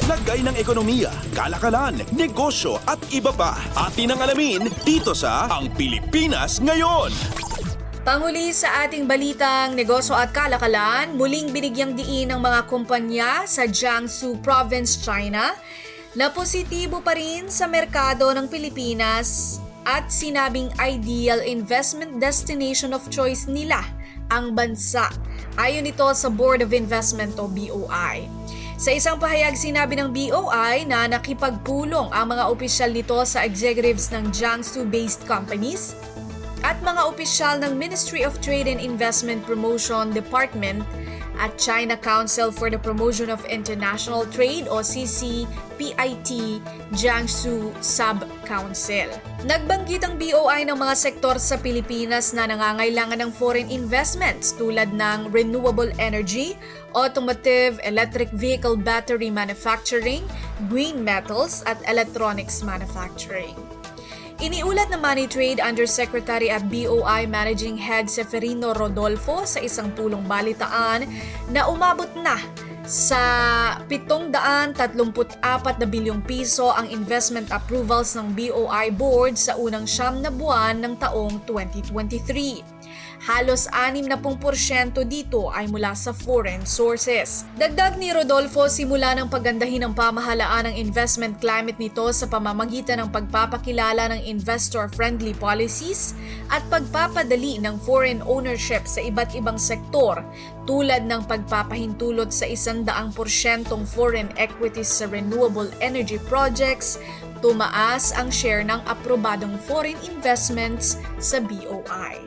Lagay ng ekonomiya, kalakalan, negosyo at iba pa. Atin ang alamin dito sa Ang Pilipinas Ngayon. Panghuli sa ating balitang negosyo at kalakalan, muling binigyang diin ng mga kumpanya sa Jiangsu Province, China na positibo pa rin sa merkado ng Pilipinas at sinabing ideal investment destination of choice nila ang bansa. Ayon ito sa Board of Investment o BOI. Sa isang pahayag, sinabi ng BOI na nakipagpulong ang mga opisyal nito sa executives ng Jiangsu-based companies at mga opisyal ng Ministry of Trade and Investment Promotion Department at China Council for the Promotion of International Trade o CCPIT Jiangsu Sub-Council. Nagbanggit ang BOI ng mga sektor sa Pilipinas na nangangailangan ng foreign investments tulad ng renewable energy, automotive, electric vehicle battery manufacturing, green metals at electronics manufacturing. Iniulat ng Money Trade Undersecretary at BOI Managing Head Seferino Rodolfo sa isang pulong balitaan na umabot na sa 734 na bilyong piso ang investment approvals ng BOI Board sa unang 9 na buwan ng taong 2023. Halos 60% dito ay mula sa foreign sources. Dagdag ni Rodolfo, simula ng paggandahin ng pamahalaan ng investment climate nito sa pamamagitan ng pagpapakilala ng investor-friendly policies at pagpapadali ng foreign ownership sa iba't ibang sektor tulad ng pagpapahintulot sa 100% foreign equities sa renewable energy projects, tumaas ang share ng aprobadong foreign investments sa BOI.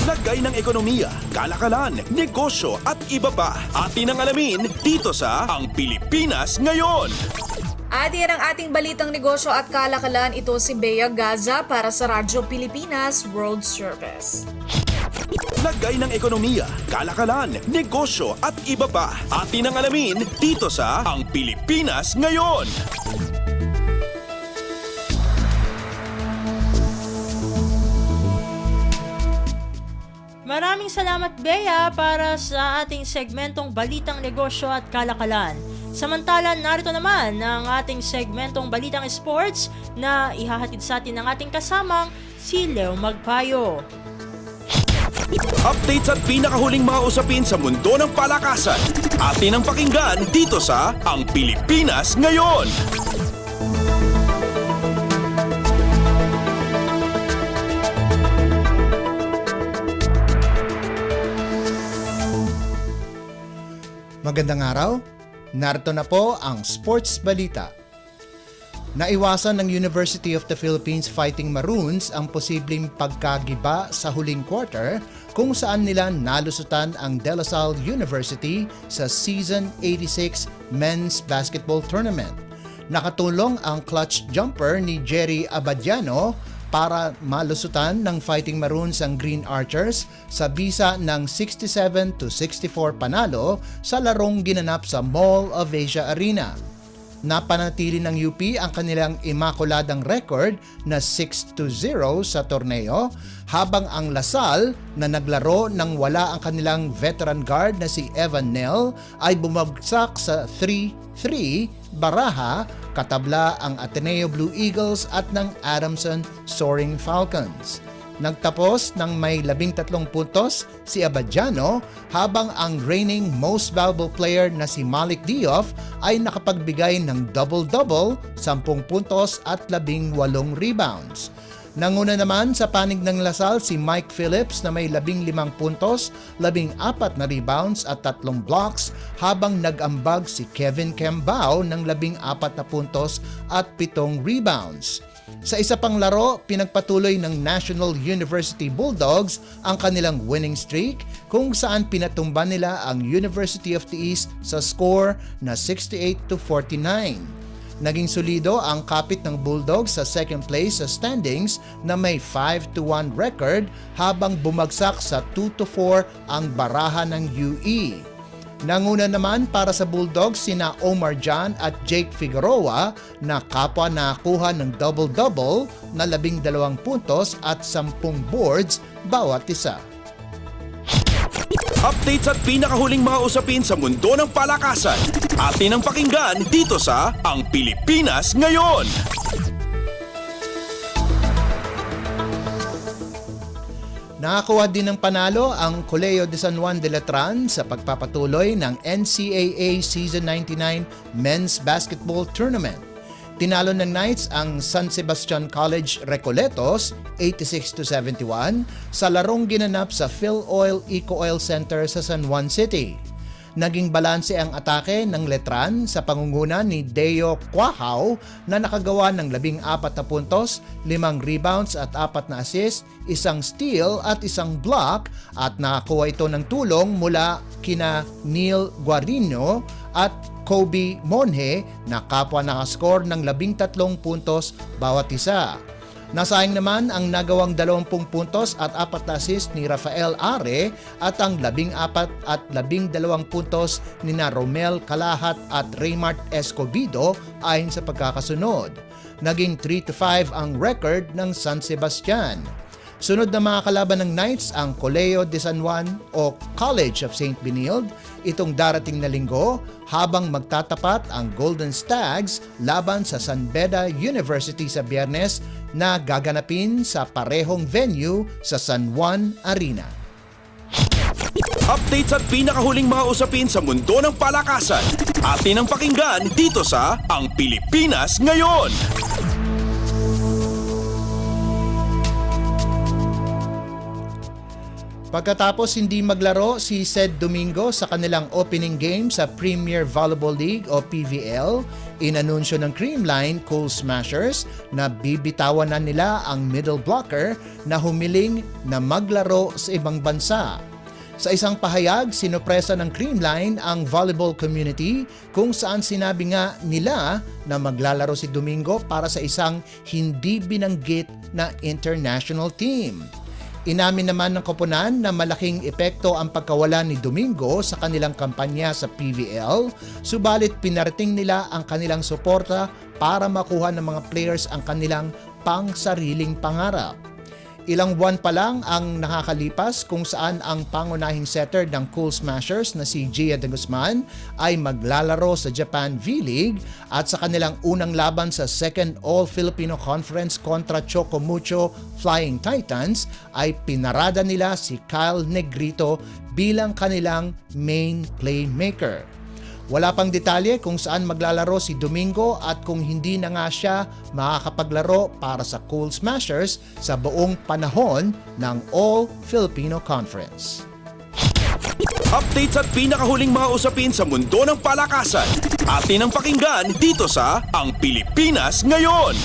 Lagay ng ekonomiya, kalakalan, negosyo at iba pa. Atin ang alamin dito sa Ang Pilipinas Ngayon. At yan ang ating balitang negosyo at kalakalan. Ito si Bea Gaza para sa Radyo Pilipinas World Service. Lagay ng ekonomiya, kalakalan, negosyo at iba pa. Atin ang alamin dito sa Ang Pilipinas Ngayon. Maraming salamat, Bea, para sa ating segmentong Balitang Negosyo at Kalakalan. Samantala, narito naman ang ating segmentong Balitang Sports na ihahatid sa atin ng ating kasamang si Leo Magpayo. Updates at pinakahuling mga usapin sa mundo ng palakasan. Atin ang pakinggan dito sa Ang Pilipinas Ngayon. Magandang araw, narito na po ang Sports Balita. Naiwasan ng University of the Philippines Fighting Maroons ang posibleng pagkagiba sa huling quarter kung saan nila nalusutan ang De La Salle University sa Season 86 Men's Basketball Tournament. Nakatulong ang clutch jumper ni Jerry Abadiano para malusutan ng Fighting Maroons ang Green Archers sa bisa ng 67-64 panalo sa larong ginanap sa Mall of Asia Arena. Napanatili ng UP ang kanilang imakuladang record na 6-0 sa torneo, habang ang Lasal na naglaro nang wala ang kanilang veteran guard na si Evan Nell ay bumagsak sa 3-3 baraha katabla ang Ateneo Blue Eagles at ng Adamson Soaring Falcons. Nagtapos ng may 13 puntos si Abadiano, habang ang reigning most valuable player na si Malik Diouf ay nakapagbigay ng double-double, 10 puntos at 18 rebounds. Nanguna naman sa panig ng Lasal si Mike Phillips na may 15 puntos, 14 na rebounds at 3 blocks, habang nag-ambag si Kevin Kembao ng 14 na puntos at 7 rebounds. Sa isa pang laro, pinagpatuloy ng National University Bulldogs ang kanilang winning streak kung saan pinatumba nila ang University of the East sa score na 68-49. Naging solido ang kapit ng Bulldogs sa second place sa standings na may 5-1 record habang bumagsak sa 2-4 ang baraha ng UE. Nanguna naman para sa Bulldogs sina Omar Jan at Jake Figueroa na kapwa nakakuha ng double-double na 12 puntos at 10 boards bawat isa. Updates at pinakahuling mga usapin sa mundo ng palakasan. Atin ang pakinggan dito sa Ang Pilipinas Ngayon. Nakakuha din ng panalo ang Colegio de San Juan de Letran sa pagpapatuloy ng NCAA Season 99 Men's Basketball Tournament. Tinalo ng Knights ang San Sebastian College Recoletos 86-71 sa larong ginanap sa Philoil Eco Oil Center sa San Juan City. Naging balanse ang atake ng Letran sa pangunguna ni Deo Quahaw na nakagawa ng 14 na puntos, 5 rebounds at 4 na assist, 1 steal at 1 block at nakakuha ito ng tulong mula kina Neil Guarino at Kobe Monhe na kapwa nakascore ng 13 puntos bawat isa. Nasayang naman ang nagawang 20 puntos at 4 na assist ni Rafael Are at ang 14 at 12 puntos ni na Romel Calahat at Raymart Escobido ayon sa pagkakasunod. Naging 3-5 ang record ng San Sebastian. Sunod na mga kalaban ng Knights ang Colegio de San Juan o College of St. Benilde itong darating na linggo habang magtatapat ang Golden Stags laban sa San Beda University sa Biyernes na gaganapin sa parehong venue sa San Juan Arena. Updates at pinakahuling mga usapin sa mundo ng palakasan. Atin ang pakinggan dito sa Ang Pilipinas Ngayon. Pagkatapos hindi maglaro si Ced Domingo sa kanilang opening game sa Premier Volleyball League o PVL, inanunsyo ng Creamline Cool Smashers na bibitawan na nila ang middle blocker na humiling na maglaro sa ibang bansa. Sa isang pahayag, sinopresa ng Creamline ang volleyball community kung saan sinabi nga nila na maglalaro si Domingo para sa isang hindi binanggit na international team. Inamin naman ng koponan na malaking epekto ang pagkawala ni Domingo sa kanilang kampanya sa PVL, subalit pinarating nila ang kanilang suporta para makuha ng mga players ang kanilang pang-sariling pangarap. Ilang buwan pa lang ang nakakalipas kung saan ang pangunahing setter ng Cool Smashers na si Gia de Guzman ay maglalaro sa Japan V-League at sa kanilang unang laban sa Second All-Filipino Conference kontra Chocomucho Flying Titans ay pinarada nila si Kyle Negrito bilang kanilang main playmaker. Wala pang detalye kung saan maglalaro si Domingo at kung hindi na nga siya makakapaglaro para sa Cool Smashers sa buong panahon ng All-Filipino Conference. Updates at pinakahuling mga usapin sa mundo ng palakasan. Atin ang pakinggan dito sa Ang Pilipinas Ngayon.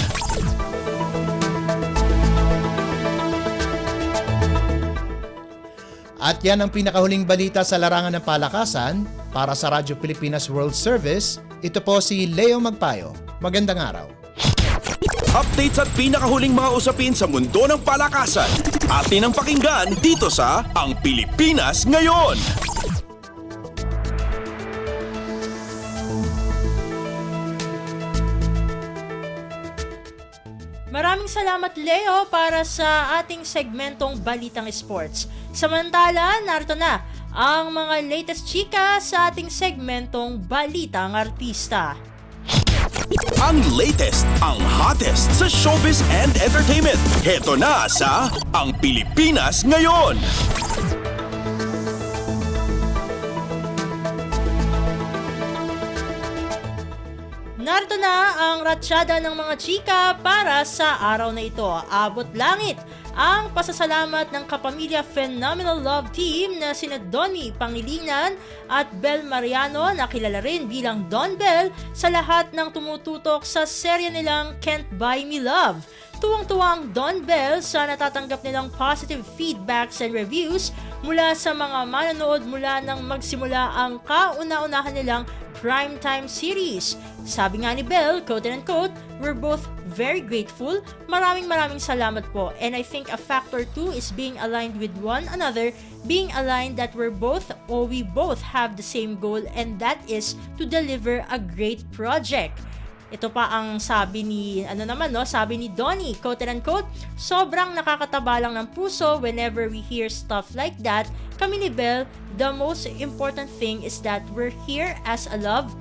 At yan ang pinakahuling balita sa larangan ng palakasan. Para sa Radyo Pilipinas World Service, ito po si Leo Magpayo. Magandang araw. Updates at pinakahuling mga usapin sa mundo ng palakasan. Atin ang pakinggan dito sa Ang Pilipinas Ngayon. Maraming salamat Leo para sa ating segmentong Balitang Sports. Samantala, narito na ang mga latest chika sa ating segmentong Balitang Artista. Ang latest, ang hottest sa showbiz and entertainment. Heto na sa Ang Pilipinas Ngayon. Narito na ang ratsyada ng mga chika para sa araw na ito. Abot langit ang pasasalamat ng kapamilya Phenomenal Love Team na sina Donnie Pangilinan at Bel Mariano na kilala rin bilang Don Bell sa lahat ng tumututok sa serye nilang Can't Buy Me Love. Tuwang-tuwa ang Don Bell sa natatanggap nilang positive feedbacks and reviews mula sa mga manonood mula nang magsimula ang kauna-unahan nilang primetime series. Sabi nga ni Bell, quote and unquote, "We're both very grateful. Maraming salamat po. And I think a factor too is being aligned with one another, being aligned that we both have the same goal, and that is to deliver a great project." Ito pa ang sabi ni, sabi ni Donnie, quote and unquote, "Sobrang nakakataba lang ng puso whenever we hear stuff like that. Kami ni Bell, the most important thing is that we're here as a love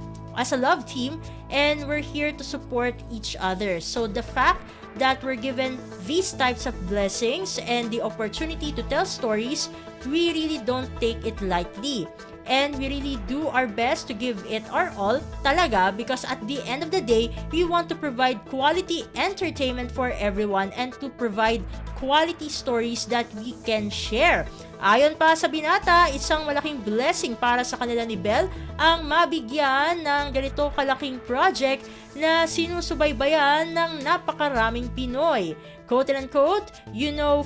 team, and we're here to support each other. So the fact that we're given these types of blessings and the opportunity to tell stories, we really don't take it lightly. And we really do our best to give it our all talaga, because at the end of the day, we want to provide quality entertainment for everyone and to provide quality stories that we can share." Ayon pa sa binata, isang malaking blessing para sa kanila ni Bell ang mabigyan ng ganito kalaking project na sinusubaybayan ng napakaraming Pinoy. Quote and unquote,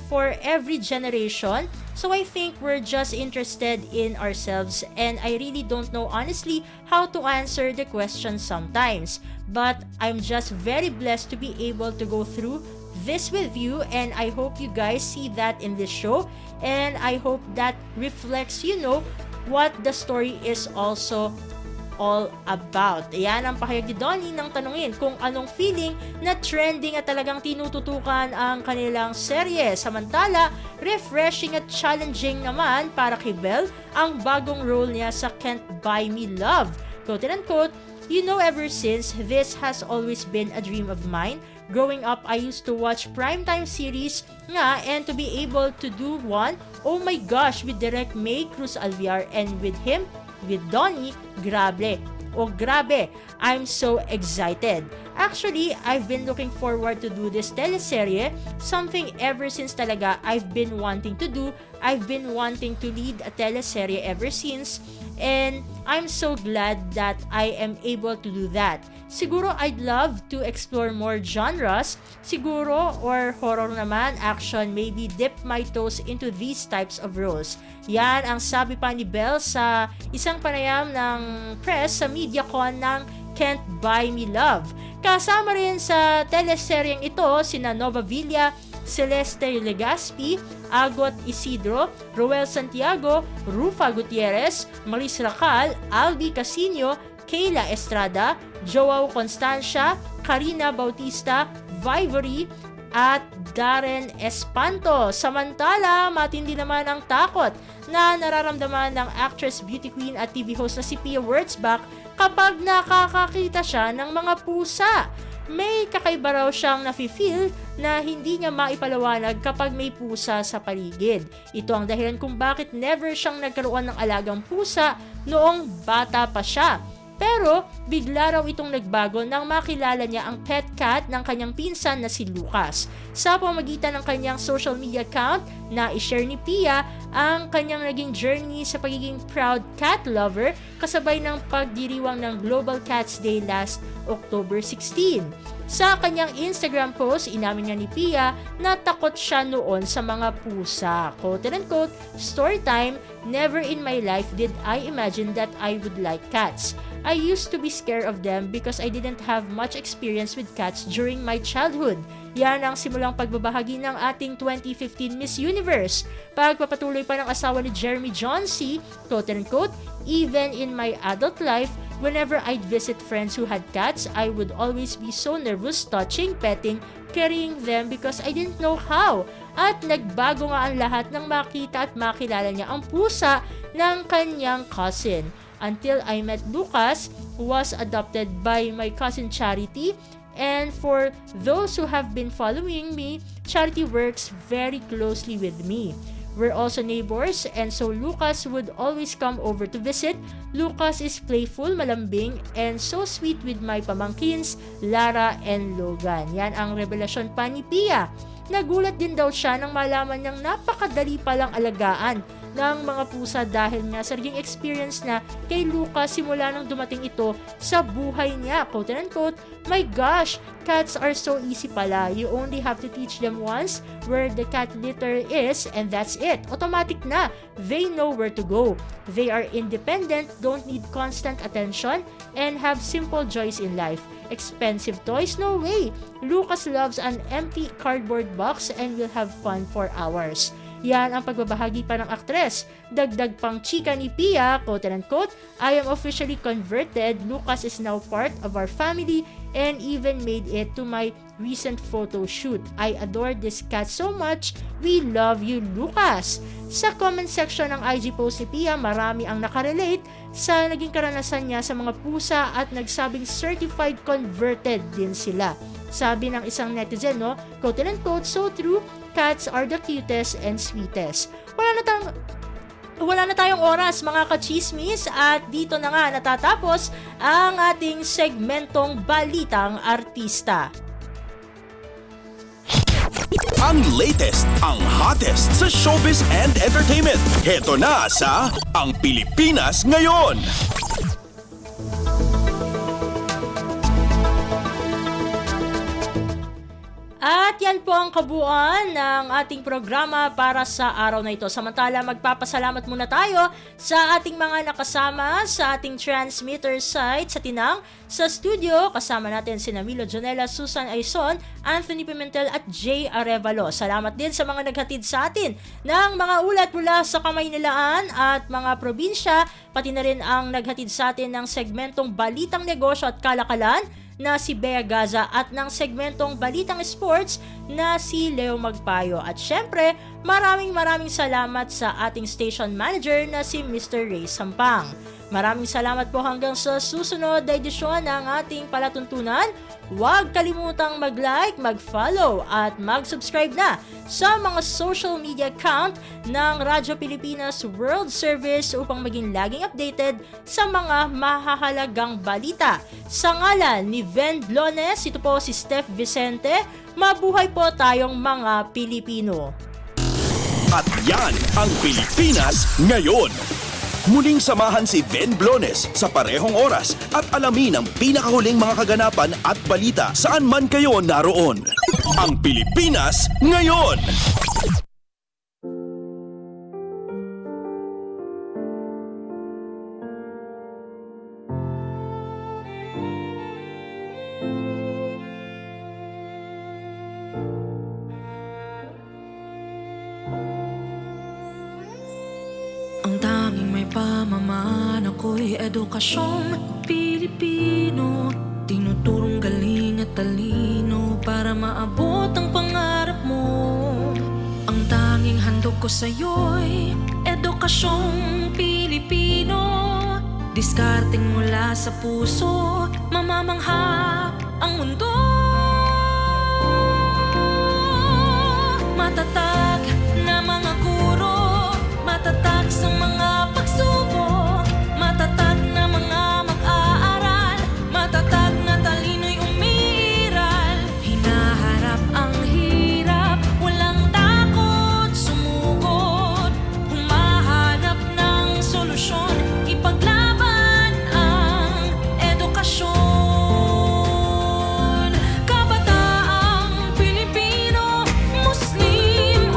"For every generation. So I think we're just interested in ourselves, and I really don't know honestly how to answer the question sometimes. But I'm just very blessed to be able to go through this with you, and I hope you guys see that in this show, and I hope that reflects, what the story is also all about." Ayan ang pahayag ni Donnie nang tanungin kung anong feeling na trending at talagang tinututukan ang kanilang serye. Samantala, refreshing at challenging naman para kay Bell ang bagong role niya sa Can't Buy Me Love. Quote and unquote, "Ever since, this has always been a dream of mine. Growing up, I used to watch primetime series nga, and to be able to do one, oh my gosh, with Direk May Cruz Alviar and with Donnie, grabe. I'm so excited. Actually, I've been looking forward to do this teleserye, something ever since talaga I've been wanting to do. I've been wanting to lead a teleserye ever since, and I'm so glad that I am able to do that. Siguro I'd love to explore more genres, siguro, or horror naman, action, maybe dip my toes into these types of roles." Yan ang sabi pa ni Bell sa isang panayam ng press sa MediaCon ng Can't Buy Me Love. Kasama rin sa teleseryeng ito sina Nova Villa, Celeste Legaspi, Agot Isidro, Roel Santiago, Rufa Gutierrez, Maris Racal, Albi Casino, Kayla Estrada, Joao Constancia, Karina Bautista, Vivory, at Darren Espanto. Samantala, matindi naman ang takot na nararamdaman ng actress, beauty queen at TV host na si Pia Wurtzbach kapag nakakakita siya ng mga pusa. May kakaiba raw siyang nafe-feel na hindi niya maipaliwanag kapag may pusa sa paligid. Ito ang dahilan kung bakit never siyang nagkaroon ng alagang pusa noong bata pa siya. Pero bigla raw itong nagbago nang makilala niya ang pet cat ng kanyang pinsan na si Lucas. Sa pamamagitan ng kanyang social media account, na i-share ni Pia ang kanyang naging journey sa pagiging proud cat lover kasabay ng pagdiriwang ng Global Cats Day last October 16. Sa kanyang Instagram post, inamin niya ni Pia na takot siya noon sa mga pusa. Quote and unquote, "Story time, never in my life did I imagine that I would like cats. I used to be scared of them because I didn't have much experience with cats during my childhood." Yan ang simulang pagbabahagi ng ating 2015 Miss Universe. Pagpapatuloy pa ng asawa ni Jeremy Johnsey, quote and quote, "Even in my adult life, whenever I'd visit friends who had cats, I would always be so nervous touching, petting, carrying them because I didn't know how." At nagbago nga ang lahat nang makita at makilala niya ang pusa ng kanyang cousin. Until I met Lucas, who was adopted by my cousin Charity. And for those who have been following me, Charity works very closely with me. We're also neighbors, and so Lucas would always come over to visit. Lucas is playful, malambing, and so sweet with my pamangkins, Lara and Logan. Yan ang revelasyon pa ni Pia. Nagulat din daw siya nang malaman niyang napakadali palang alagaan ng mga pusa dahil nga sa naging experience na kay Lucas simula nang dumating ito sa buhay niya. Quote and unquote, "My gosh, cats are so easy pala. You only have to teach them once where the cat litter is and that's it. Automatic na. They know where to go. They are independent, don't need constant attention, and have simple joys in life. Expensive toys? No way. Lucas loves an empty cardboard box and will have fun for hours." Yan ang pagbabahagi pa ng aktres. Dagdag pang chika ni Pia, quote and unquote, "I am officially converted. Lucas is now part of our family and even made it to my recent photo shoot. I adore this cat so much. We love you, Lucas." Sa comment section ng IG post ni Pia, marami ang nakarelate sa naging karanasan niya sa mga pusa at nagsabing certified converted din sila. Sabi ng isang netizen, no, quote and unquote, "So true. Cats are the cutest and sweetest." Wala na tayong oras mga kachismis at dito na nga natatapos ang ating segmentong Balitang Artista. Ang latest, ang hottest sa showbiz and entertainment. Heto na sa Ang Pilipinas Ngayon. At yan po ang kabuuan ng ating programa para sa araw na ito. Samantala, magpapasalamat muna tayo sa ating mga nakasama sa ating transmitter site sa Tinang. Sa studio, kasama natin si Milo Jonella, Susan Aizon, Anthony Pimentel at Jay Arevalo. Salamat din sa mga naghatid sa atin ng mga ulat mula sa Kamaynilaan at mga probinsya, pati na rin ang naghatid sa atin ng segmentong Balitang Negosyo at Kalakalan na si Bea Gaza at ng segmentong Balitang Sports na si Leo Magpayo. At syempre, maraming salamat sa ating station manager na si Mr. Ray Sampang. Maraming salamat po hanggang sa susunod na edisyon ng ating palatuntunan. Huwag kalimutang mag-like, mag-follow at mag-subscribe na sa mga social media account ng Radyo Pilipinas World Service upang maging laging updated sa mga mahahalagang balita. Sa ngalan ni Ven Blones, ito po si Steph Vicente. Mabuhay po tayong mga Pilipino. At yan ang Pilipinas Ngayon. Muling samahan si Ven Blones sa parehong oras at alamin ang pinakahuling mga kaganapan at balita saan man kayo naroon. Ang Pilipinas Ngayon! Ang tanging may pamamaan ako'y edukasyong Pilipino. Tinuturong galing at talino para maabot ang pangarap mo. Ang tanging handog ko sa'yo'y edukasyong Pilipino. Diskarteng mula sa puso, mamamangha ang mundo. Matatag na mga guro, matatag sa mga pagsubok, matatag na mga mag-aaral, matatag na talino'y umiiral. Hinaharap ang hirap, walang takot sumugod, humahanap ng solusyon, ipaglaban ang edukasyon. Kabataang Pilipino, Muslim